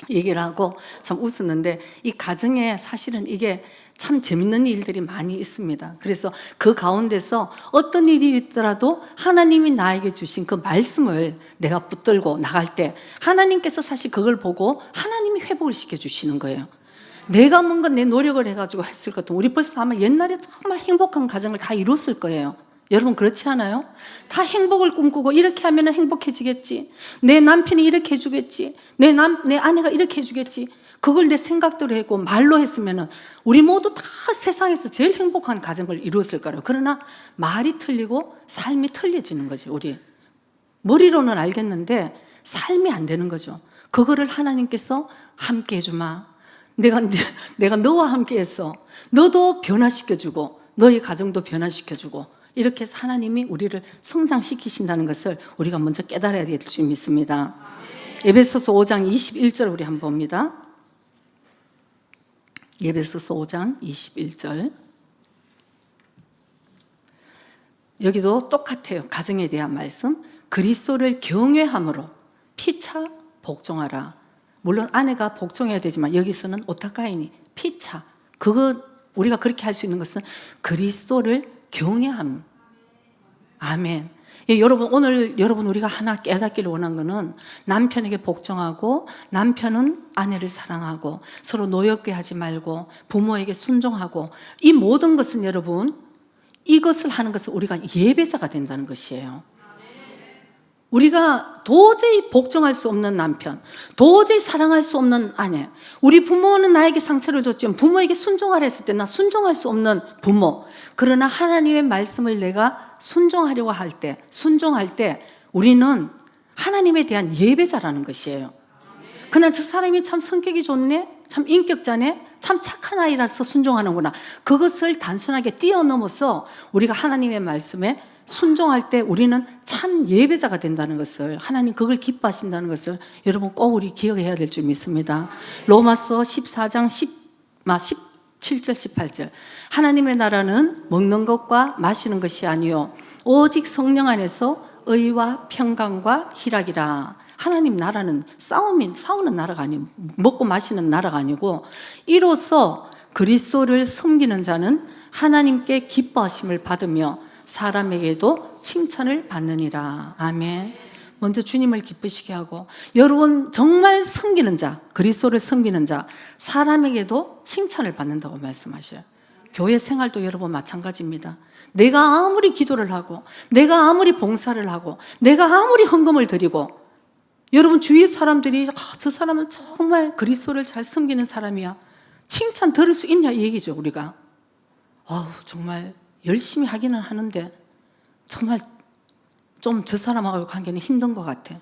A: 얘기를 하고 참 웃었는데, 이 가정에 사실은 이게 참 재밌는 일들이 많이 있습니다. 그래서 그 가운데서 어떤 일이 있더라도 하나님이 나에게 주신 그 말씀을 내가 붙들고 나갈 때 하나님께서 사실 그걸 보고 하나님이 회복을 시켜주시는 거예요. 내가 뭔가 내 노력을 해가지고 했을 것 같으면 우리 벌써 아마 옛날에 정말 행복한 가정을 다 이뤘을 거예요. 여러분 그렇지 않아요? 다 행복을 꿈꾸고 이렇게 하면 행복해지겠지, 내 남편이 이렇게 해주겠지, 내 아내가 이렇게 해주겠지, 그걸 내 생각대로 했고 말로 했으면 우리 모두 다 세상에서 제일 행복한 가정을 이루었을 거예요. 그러나 말이 틀리고 삶이 틀려지는 거지. 우리 머리로는 알겠는데 삶이 안 되는 거죠. 그거를 하나님께서 함께 해주마, 내가 너와 함께 해서 너도 변화시켜주고 너의 가정도 변화시켜주고, 이렇게 해서 하나님이 우리를 성장시키신다는 것을 우리가 먼저 깨달아야 될 줄 믿습니다. 에베소서 5장 21절 우리 한번 봅니다. 에베소서 5장 21절. 여기도 똑같아요. 가정에 대한 말씀. 그리스도를 경외함으로 피차 복종하라. 물론 아내가 복종해야 되지만 여기서는 오타카이니 피차, 그거 우리가 그렇게 할 수 있는 것은 그리스도를 경외함. 아멘. 여러분 오늘 우리가 하나 깨닫기를 원한 것은 남편에게 복종하고 남편은 아내를 사랑하고 서로 노엽게 하지 말고 부모에게 순종하고, 이 모든 것은 여러분 이것을 하는 것은 우리가 예배자가 된다는 것이에요. 우리가 도저히 복종할 수 없는 남편, 도저히 사랑할 수 없는 아내, 우리 부모는 나에게 상처를 줬지만 부모에게 순종하라 했을 때 나 순종할 수 없는 부모, 그러나 하나님의 말씀을 내가 순종하려고 할 때, 순종할 때 우리는 하나님에 대한 예배자라는 것이에요. 그냥 저 사람이 참 성격이 좋네, 참 인격자네, 참 착한 아이라서 순종하는구나, 그것을 단순하게 뛰어넘어서 우리가 하나님의 말씀에 순종할 때 우리는 참 예배자가 된다는 것을, 하나님 그걸 기뻐하신다는 것을 여러분 꼭 우리 기억해야 될 줄 믿습니다. 로마서 14장 7절 18절 하나님의 나라는 먹는 것과 마시는 것이 아니요 오직 성령 안에서 의와 평강과 희락이라. 하나님 나라는 싸우는 나라가 아니고 먹고 마시는 나라가 아니고 이로써 그리스도를 섬기는 자는 하나님께 기뻐하심을 받으며 사람에게도 칭찬을 받느니라. 아멘. 먼저 주님을 기쁘시게 하고 여러분 정말 섬기는 자, 그리스도를 섬기는 자, 사람에게도 칭찬을 받는다고 말씀하셔요. 교회 생활도 여러분 마찬가지입니다. 내가 아무리 기도를 하고 내가 아무리 봉사를 하고 내가 아무리 헌금을 드리고 여러분 주위 사람들이 저 사람은 정말 그리스도를 잘 섬기는 사람이야, 칭찬 들을 수 있냐 이 얘기죠. 우리가 정말 열심히 하기는 하는데 정말 좀 저 사람하고 관계는 힘든 것 같아,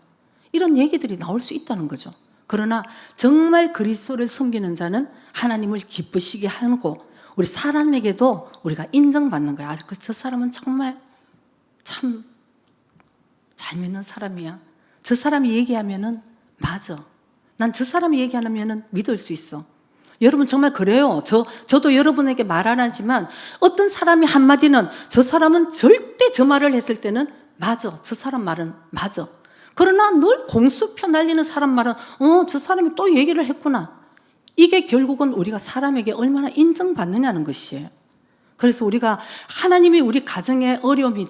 A: 이런 얘기들이 나올 수 있다는 거죠. 그러나 정말 그리스도를 섬기는 자는 하나님을 기쁘시게 하고 우리 사람에게도 우리가 인정받는 거야. 저 사람은 정말 참 잘 믿는 사람이야. 저 사람이 얘기하면은 맞아. 난 저 사람이 얘기하면은 믿을 수 있어. 여러분 정말 그래요. 저도 여러분에게 말 안 하지만 어떤 사람이 한마디는 저 사람은 절대 저 말을 했을 때는 맞아. 저 사람 말은 맞아. 그러나 늘 공수표 날리는 사람 말은 저 사람이 또 얘기를 했구나. 이게 결국은 우리가 사람에게 얼마나 인정받느냐는 것이에요. 그래서 우리가 하나님이 우리 가정에 어려움이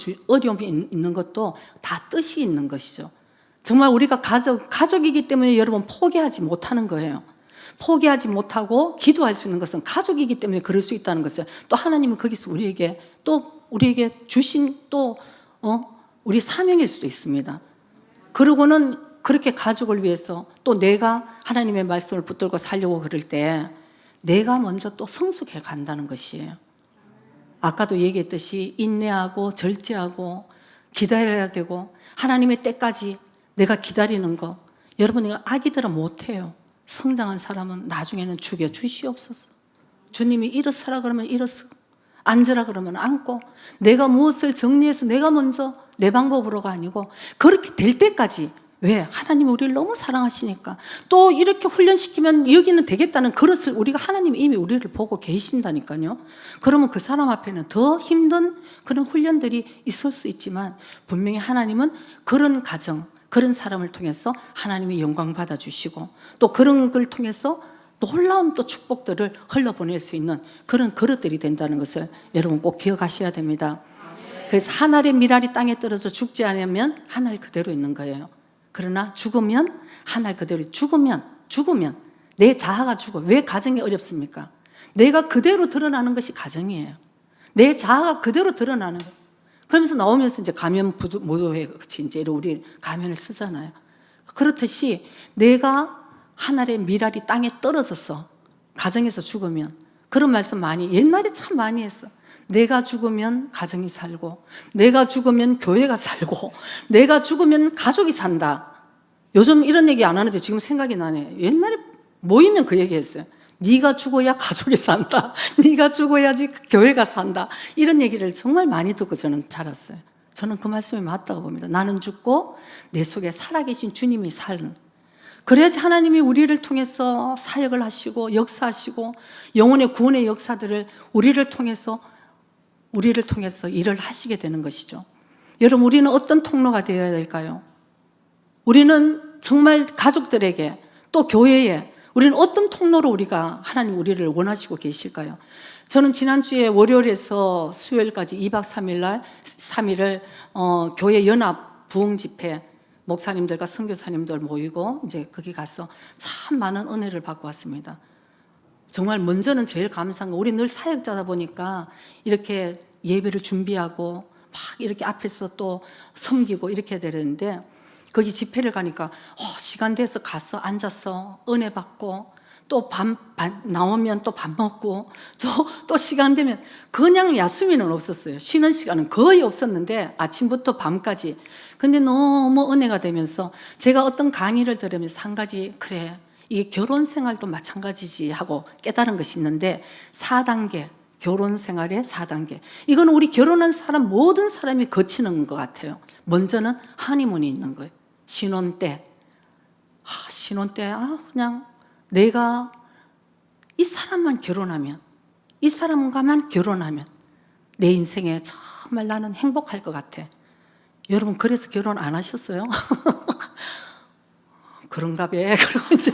A: 있는 것도 다 뜻이 있는 것이죠. 정말 우리가 가족이기 때문에 여러분 포기하지 못하는 거예요. 포기하지 못하고 기도할 수 있는 것은 가족이기 때문에 그럴 수 있다는 것을 또 하나님은 거기서 우리에게 주신 우리 사명일 수도 있습니다. 그러고는 그렇게 가족을 위해서 또 내가 하나님의 말씀을 붙들고 살려고 그럴 때 내가 먼저 또 성숙해 간다는 것이에요. 아까도 얘기했듯이 인내하고 절제하고 기다려야 되고 하나님의 때까지 내가 기다리는 거, 여러분 이거 아기들은 못해요. 성장한 사람은 나중에는 죽여 주시옵소서. 주님이 일어서라 그러면 일어서, 앉으라 그러면 앉고, 내가 무엇을 정리해서 내가 먼저 내 방법으로가 아니고 그렇게 될 때까지. 왜? 하나님이 우리를 너무 사랑하시니까. 또 이렇게 훈련시키면 여기는 되겠다는 그릇을 하나님이 이미 우리를 보고 계신다니까요. 그러면 그 사람 앞에는 더 힘든 그런 훈련들이 있을 수 있지만 분명히 하나님은 그런 가정, 그런 사람을 통해서 하나님이 영광 받아주시고 또 그런 걸 통해서 놀라운 또 축복들을 흘러보낼 수 있는 그런 그릇들이 된다는 것을 여러분 꼭 기억하셔야 됩니다. 그래서 한 알의 밀알이 땅에 떨어져 죽지 않으면 한 알 그대로 있는 거예요. 그러나 죽으면 한 알 그대로, 죽으면 내 자아가 죽어. 왜 가정이 어렵습니까? 내가 그대로 드러나는 것이 가정이에요. 내 자아가 그대로 드러나는 거예요. 그러면서 나오면서 이제 가면 무도회 같이 이제 우리 가면을 쓰잖아요. 그렇듯이 내가 한 알의 밀알이 땅에 떨어져서 가정에서 죽으면, 그런 말씀 옛날에 참 많이 했어. 내가 죽으면 가정이 살고, 내가 죽으면 교회가 살고, 내가 죽으면 가족이 산다. 요즘 이런 얘기 안 하는데 지금 생각이 나네. 옛날에 모이면 그 얘기 했어요. 네가 죽어야 가족이 산다. 네가 죽어야지 교회가 산다. 이런 얘기를 정말 많이 듣고 저는 자랐어요. 저는 그 말씀이 맞다고 봅니다. 나는 죽고 내 속에 살아계신 주님이 사는, 그래야지 하나님이 우리를 통해서 사역을 하시고 역사하시고 영혼의 구원의 역사들을 우리를 통해서 일을 하시게 되는 것이죠. 여러분, 우리는 어떤 통로가 되어야 될까요? 우리는 정말 가족들에게 또 교회에 우리는 어떤 통로로 하나님 우리를 원하시고 계실까요? 저는 지난주에 월요일에서 수요일까지 2박 3일을 교회 연합 부흥 집회, 목사님들과 선교사님들 모이고 이제 거기 가서 참 많은 은혜를 받고 왔습니다. 정말 먼저는 제일 감사한 거, 우리 늘 사역자다 보니까 이렇게 예배를 준비하고 막 이렇게 앞에서 또 섬기고 이렇게 되는데, 거기 집회를 가니까 시간 돼서 가서 앉아서 은혜 받고 또 나오면 또 밥 먹고 또 시간 되면 그냥 야수미는 없었어요. 쉬는 시간은 거의 없었는데 아침부터 밤까지. 근데 너무 은혜가 되면서 제가 어떤 강의를 들으면서 한 가지, 그래 이게 결혼 생활도 마찬가지지 하고 깨달은 것이 있는데, 4단계, 결혼 생활의 4단계. 이건 우리 결혼한 사람 모든 사람이 거치는 것 같아요. 먼저는 하니문이 있는 거예요. 신혼 때 그냥 내가 이 사람만 결혼하면 이 사람과만 결혼하면 내 인생에 정말 나는 행복할 것 같아. 여러분 그래서 결혼 안 하셨어요? 그런가 봐. 그리고 이제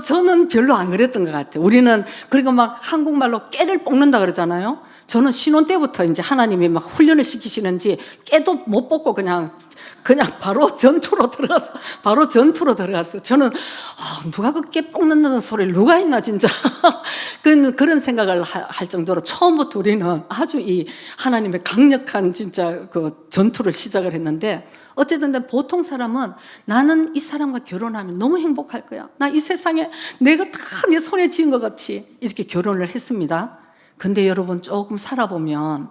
A: 저는 별로 안 그랬던 것 같아요. 우리는 그리고 막 한국말로 깨를 뽑는다 그러잖아요. 저는 신혼 때부터 이제 하나님이 막 훈련을 시키시는지 깨도 못 뽑고 그냥 바로 전투로 들어갔어요. 저는 누가 그 깨 뽑는 소리를 누가 했나 진짜 그런 생각을 할 정도로 처음부터 우리는 아주 이 하나님의 강력한 진짜 그 전투를 시작을 했는데, 어쨌든 보통 사람은 나는 이 사람과 결혼하면 너무 행복할 거야. 나 이 세상에 내가 다 내 손에 쥐은 것 같이 이렇게 결혼을 했습니다. 근데 여러분 조금 살아보면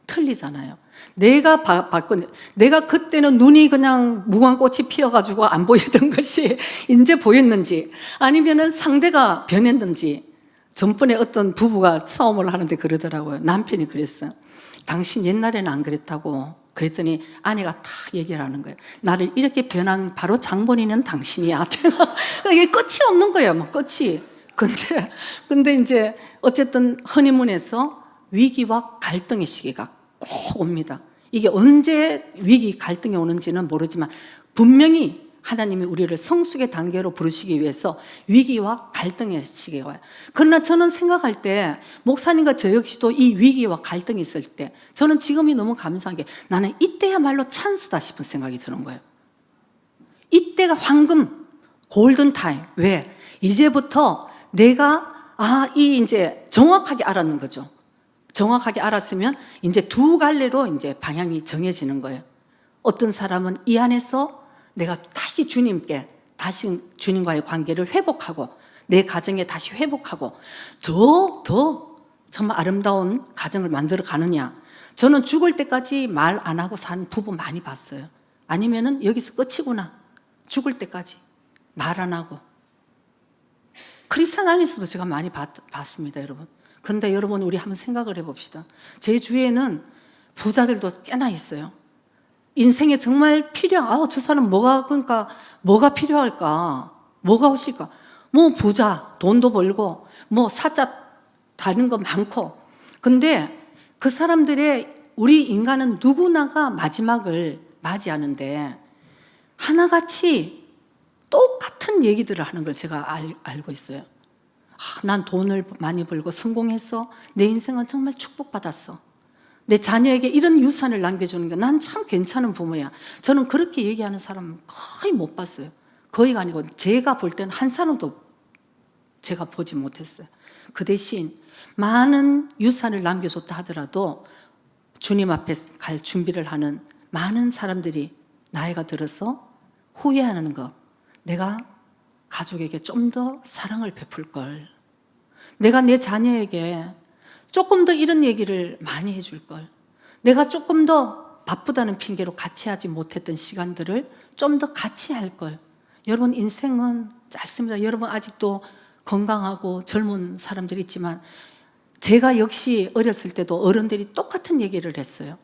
A: 틀리잖아요. 내가 그때는 눈이 그냥 무궁꽃이 피어가지고 안 보이던 것이 이제 보였는지, 아니면은 상대가 변했는지. 전번에 어떤 부부가 싸움을 하는데 그러더라고요. 남편이 그랬어요. 당신 옛날에는 안 그랬다고. 그랬더니 아내가 다 얘기를 하는 거예요. 나를 이렇게 변한 바로 장본인은 당신이야. 이게 끝이 없는 거예요. 뭐 끝이. 근데 이제 어쨌든 허니문에서 위기와 갈등의 시기가 꼭 옵니다. 이게 언제 위기 갈등이 오는지는 모르지만 분명히 하나님이 우리를 성숙의 단계로 부르시기 위해서 위기와 갈등의 시기가 와요. 그러나 저는 생각할 때 목사님과 저 역시도 이 위기와 갈등이 있을 때 저는 지금이 너무 감사한 게, 나는 이때야말로 찬스다 싶은 생각이 드는 거예요. 이때가 황금 골든타임. 왜? 이제부터 내가 이제 정확하게 알았는 거죠. 정확하게 알았으면 이제 두 갈래로 이제 방향이 정해지는 거예요. 어떤 사람은 이 안에서 내가 다시 주님과의 관계를 회복하고 내 가정에 다시 회복하고 더 정말 아름다운 가정을 만들어 가느냐. 저는 죽을 때까지 말 안 하고 산 부부 많이 봤어요. 아니면은 여기서 끝이구나. 죽을 때까지 말 안 하고. 크리스찬 안에서도 제가 많이 봤습니다, 여러분. 그런데 여러분, 우리 한번 생각을 해봅시다. 제 주위에는 부자들도 꽤나 있어요. 인생에 정말 저 사람 뭐가 필요할까? 뭐가 오실까? 뭐 부자, 돈도 벌고, 뭐 사자 다른 거 많고. 근데 그 사람들의, 우리 인간은 누구나가 마지막을 맞이하는데 하나같이 똑같은 얘기들을 하는 걸 제가 알고 있어요. 난 돈을 많이 벌고 성공했어. 내 인생은 정말 축복받았어. 내 자녀에게 이런 유산을 남겨주는 게 난 참 괜찮은 부모야. 저는 그렇게 얘기하는 사람 거의 못 봤어요. 거의가 아니고 제가 볼 때는 한 사람도 제가 보지 못했어요. 그 대신 많은 유산을 남겨줬다 하더라도 주님 앞에 갈 준비를 하는 많은 사람들이 나이가 들어서 후회하는 것. 내가 가족에게 좀 더 사랑을 베풀 걸. 내가 내 자녀에게 조금 더 이런 얘기를 많이 해줄 걸. 내가 조금 더 바쁘다는 핑계로 같이 하지 못했던 시간들을 좀 더 같이 할 걸. 여러분, 인생은 짧습니다. 여러분 아직도 건강하고 젊은 사람들이 있지만 제가 역시 어렸을 때도 어른들이 똑같은 얘기를 했어요.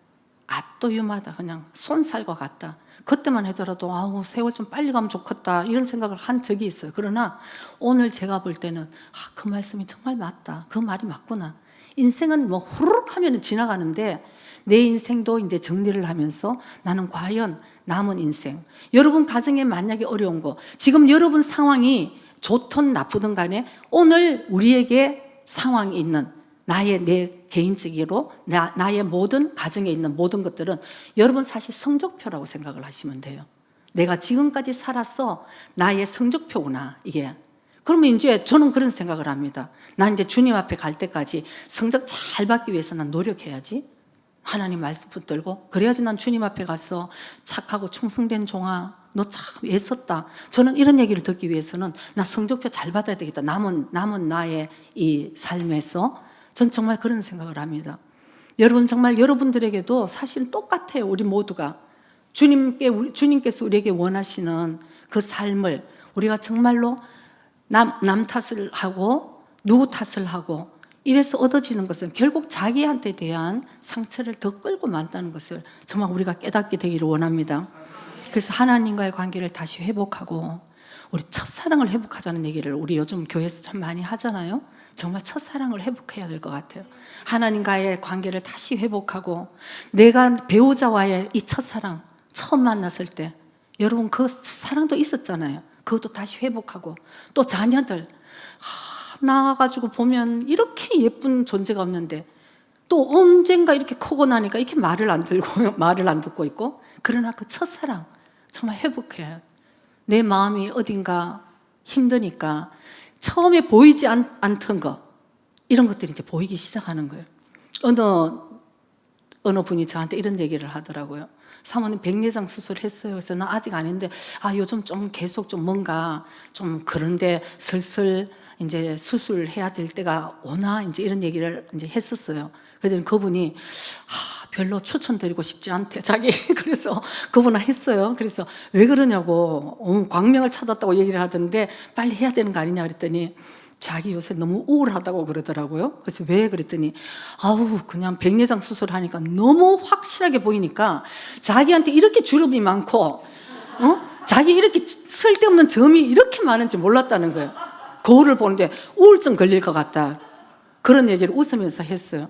A: 또 유마다. 그냥 손살과 같다. 그때만 하더라도 세월 좀 빨리 가면 좋겠다 이런 생각을 한 적이 있어요. 그러나 오늘 제가 볼 때는 그 말씀이 정말 맞다. 그 말이 맞구나. 인생은 뭐 후루룩 하면 지나가는데 내 인생도 이제 정리를 하면서 나는 과연 남은 인생, 여러분 가정에 만약에 어려운 거, 지금 여러분 상황이 좋든 나쁘든 간에 오늘 우리에게 상황이 있는 내 개인적으로 나의 모든 가정에 있는 모든 것들은 여러분 사실 성적표라고 생각을 하시면 돼요. 내가 지금까지 살았어. 나의 성적표구나, 이게. 그러면 이제 저는 그런 생각을 합니다. 난 이제 주님 앞에 갈 때까지 성적 잘 받기 위해서 난 노력해야지. 하나님 말씀 붙들고 그래야지 난 주님 앞에 가서 착하고 충성된 종아, 너 참 애썼다. 저는 이런 얘기를 듣기 위해서는 나 성적표 잘 받아야 되겠다. 남은 나의 이 삶에서 전 정말 그런 생각을 합니다. 여러분, 정말 여러분들에게도 사실 똑같아요. 우리 모두가 주님께서 우리에게 원하시는 그 삶을 우리가 정말로 남 탓을 하고 누구 탓을 하고 이래서 얻어지는 것은 결국 자기한테 대한 상처를 더 끌고 만다는 것을 정말 우리가 깨닫게 되기를 원합니다. 그래서 하나님과의 관계를 다시 회복하고 우리 첫사랑을 회복하자는 얘기를 우리 요즘 교회에서 참 많이 하잖아요. 정말 첫사랑을 회복해야 될 것 같아요. 하나님과의 관계를 다시 회복하고, 내가 배우자와의 이 첫사랑 처음 만났을 때 여러분 그 사랑도 있었잖아요. 그것도 다시 회복하고, 또 자녀들 나와가지고 보면 이렇게 예쁜 존재가 없는데 또 언젠가 이렇게 크고 나니까 이렇게 말을 안 들고 말을 안 듣고 있고, 그러나 그 첫사랑 정말 회복해요. 내 마음이 어딘가 힘드니까 처음에 보이지 않던 거, 이런 것들이 이제 보이기 시작하는 거예요. 어느 분이 저한테 이런 얘기를 하더라고요. 사모님 백내장 수술했어요. 그래서 나 아직 아닌데 요즘 좀 계속 좀 뭔가 좀 그런데 슬슬 이제 수술해야 될 때가 오나 이제 이런 얘기를 이제 했었어요. 그랬더니 그분이 별로 추천드리고 싶지 않대 자기. 그래서 그분은 했어요. 그래서 왜 그러냐고, 광명을 찾았다고 얘기를 하던데 빨리 해야 되는 거 아니냐 그랬더니 자기 요새 너무 우울하다고 그러더라고요. 그래서 왜 그랬더니 그냥 백내장 수술하니까 너무 확실하게 보이니까 자기한테 이렇게 주름이 많고 자기 이렇게 쓸데없는 점이 이렇게 많은지 몰랐다는 거예요. 거울을 보는데 우울증 걸릴 것 같다, 그런 얘기를 웃으면서 했어요.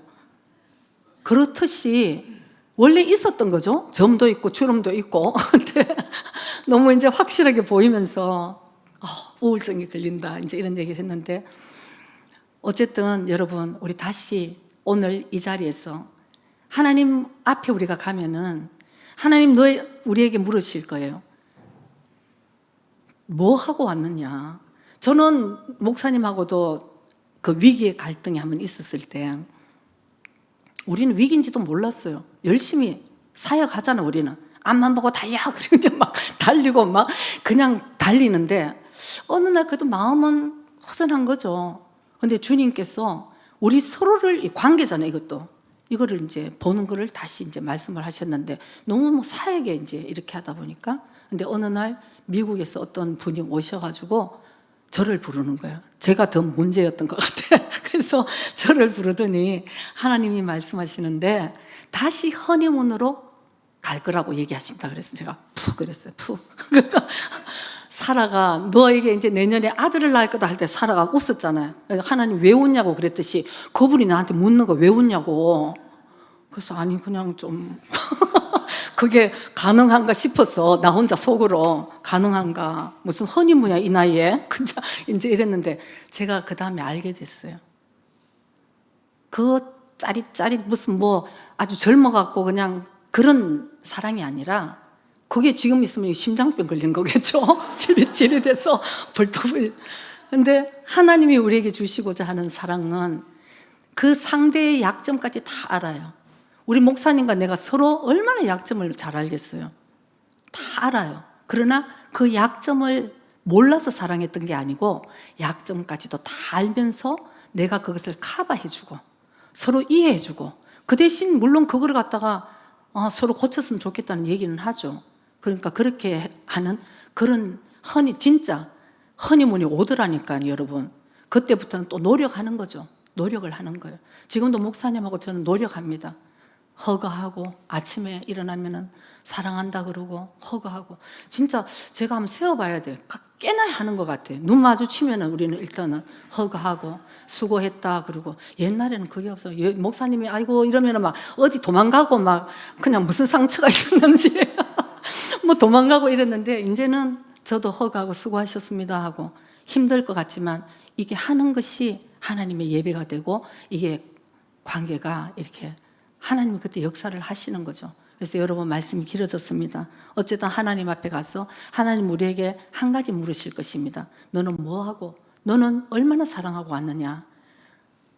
A: 그렇듯이 원래 있었던 거죠. 점도 있고 주름도 있고. 근데 너무 이제 확실하게 보이면서 우울증이 걸린다 이제 이런 얘기를 했는데, 어쨌든 여러분 우리 다시 오늘 이 자리에서 하나님 앞에 우리가 가면은 하나님 우리에게 물으실 거예요. 뭐 하고 왔느냐. 저는 목사님하고도 그 위기의 갈등이 한번 있었을 때 우리는 위기인지도 몰랐어요. 열심히 사역하잖아. 우리는 앞만 보고 달려, 그리고 이제 막 달리고 막 그냥 달리는데 어느 날 그래도 마음은 허전한 거죠. 근데 주님께서 우리 서로를, 관계잖아요. 이거를 이제 보는 거를 다시 이제 말씀을 하셨는데, 너무 사역에 이제 이렇게 하다 보니까, 근데 어느 날 미국에서 어떤 분이 오셔가지고 저를 부르는 거예요. 제가 더 문제였던 것 같아요. 그래서 저를 부르더니 하나님이 말씀하시는데 다시 허니문으로 갈 거라고 얘기하신다 그랬어요. 제가 푸 그랬어요. 푸. 사라가 너에게 이제 내년에 아들을 낳을 거다 할 때 사라가 웃었잖아요. 그래서 하나님 왜 웃냐고 그랬듯이 그분이 나한테 묻는 거 왜 웃냐고. 그래서 아니 그냥 좀 그게 가능한가 싶어서 나 혼자 속으로 가능한가, 무슨 허니문이야 이 나이에, 그냥 이제 이랬는데 제가 그 다음에 알게 됐어요. 그 짜릿짜릿 무슨 뭐 아주 젊어갖고 그냥 그런 사랑이 아니라, 그게 지금 있으면 심장병 걸린 거겠죠. 질이 돼서 벌떡을. 근데 하나님이 우리에게 주시고자 하는 사랑은 그 상대의 약점까지 다 알아요. 우리 목사님과 내가 서로 얼마나 약점을 잘 알겠어요. 다 알아요. 그러나 그 약점을 몰라서 사랑했던 게 아니고 약점까지도 다 알면서 내가 그것을 커버해주고 서로 이해해주고, 그 대신 물론 그거를 갖다가 서로 고쳤으면 좋겠다는 얘기는 하죠. 그러니까 그렇게 하는 그런 진짜 허니문이 오더라니까요, 여러분. 그때부터는 또 노력하는 거죠. 노력을 하는 거예요. 지금도 목사님하고 저는 노력합니다. 허가하고 아침에 일어나면은 사랑한다 그러고 허가하고, 진짜 제가 한번 세어봐야 돼요. 꽤나 하는 것 같아요. 눈 마주치면은 우리는 일단은 허가하고 수고했다 그러고. 옛날에는 그게 없어요. 목사님이 아이고 이러면은 막 어디 도망가고 막 그냥 무슨 상처가 있었는지 뭐 도망가고 이랬는데, 이제는 저도 허가하고 수고하셨습니다 하고, 힘들 것 같지만 이게 하는 것이 하나님의 예배가 되고 이게 관계가 이렇게 하나님이 그때 역사를 하시는 거죠. 그래서 여러분 말씀이 길어졌습니다. 어쨌든 하나님 앞에 가서 하나님 우리에게 한 가지 물으실 것입니다. 너는 뭐하고, 너는 얼마나 사랑하고 왔느냐.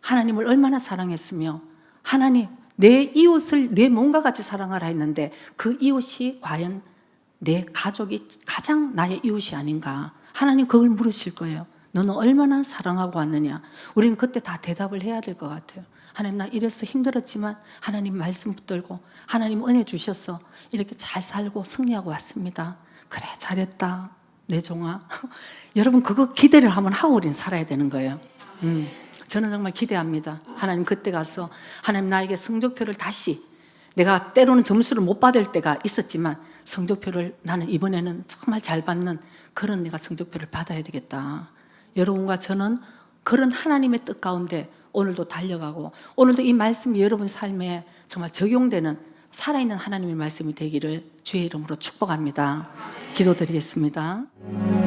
A: 하나님을 얼마나 사랑했으며, 하나님 내 이웃을 내 몸과 같이 사랑하라 했는데 그 이웃이 과연 내 가족이 가장 나의 이웃이 아닌가. 하나님 그걸 물으실 거예요. 너는 얼마나 사랑하고 왔느냐. 우리는 그때 다 대답을 해야 될 것 같아요. 하나님 나 이래서 힘들었지만 하나님 말씀 붙들고 하나님 은혜 주셔서 이렇게 잘 살고 승리하고 왔습니다. 그래 잘했다 내 종아. 여러분 그거 기대를 한번 하고 우리는 살아야 되는 거예요. 저는 정말 기대합니다. 하나님 그때 가서 하나님 나에게 성적표를 다시, 내가 때로는 점수를 못 받을 때가 있었지만 성적표를 나는 이번에는 정말 잘 받는 그런 내가 성적표를 받아야 되겠다. 여러분과 저는 그런 하나님의 뜻 가운데 오늘도 달려가고 오늘도 이 말씀이 여러분 삶에 정말 적용되는 살아있는 하나님의 말씀이 되기를 주의 이름으로 축복합니다. 기도드리겠습니다.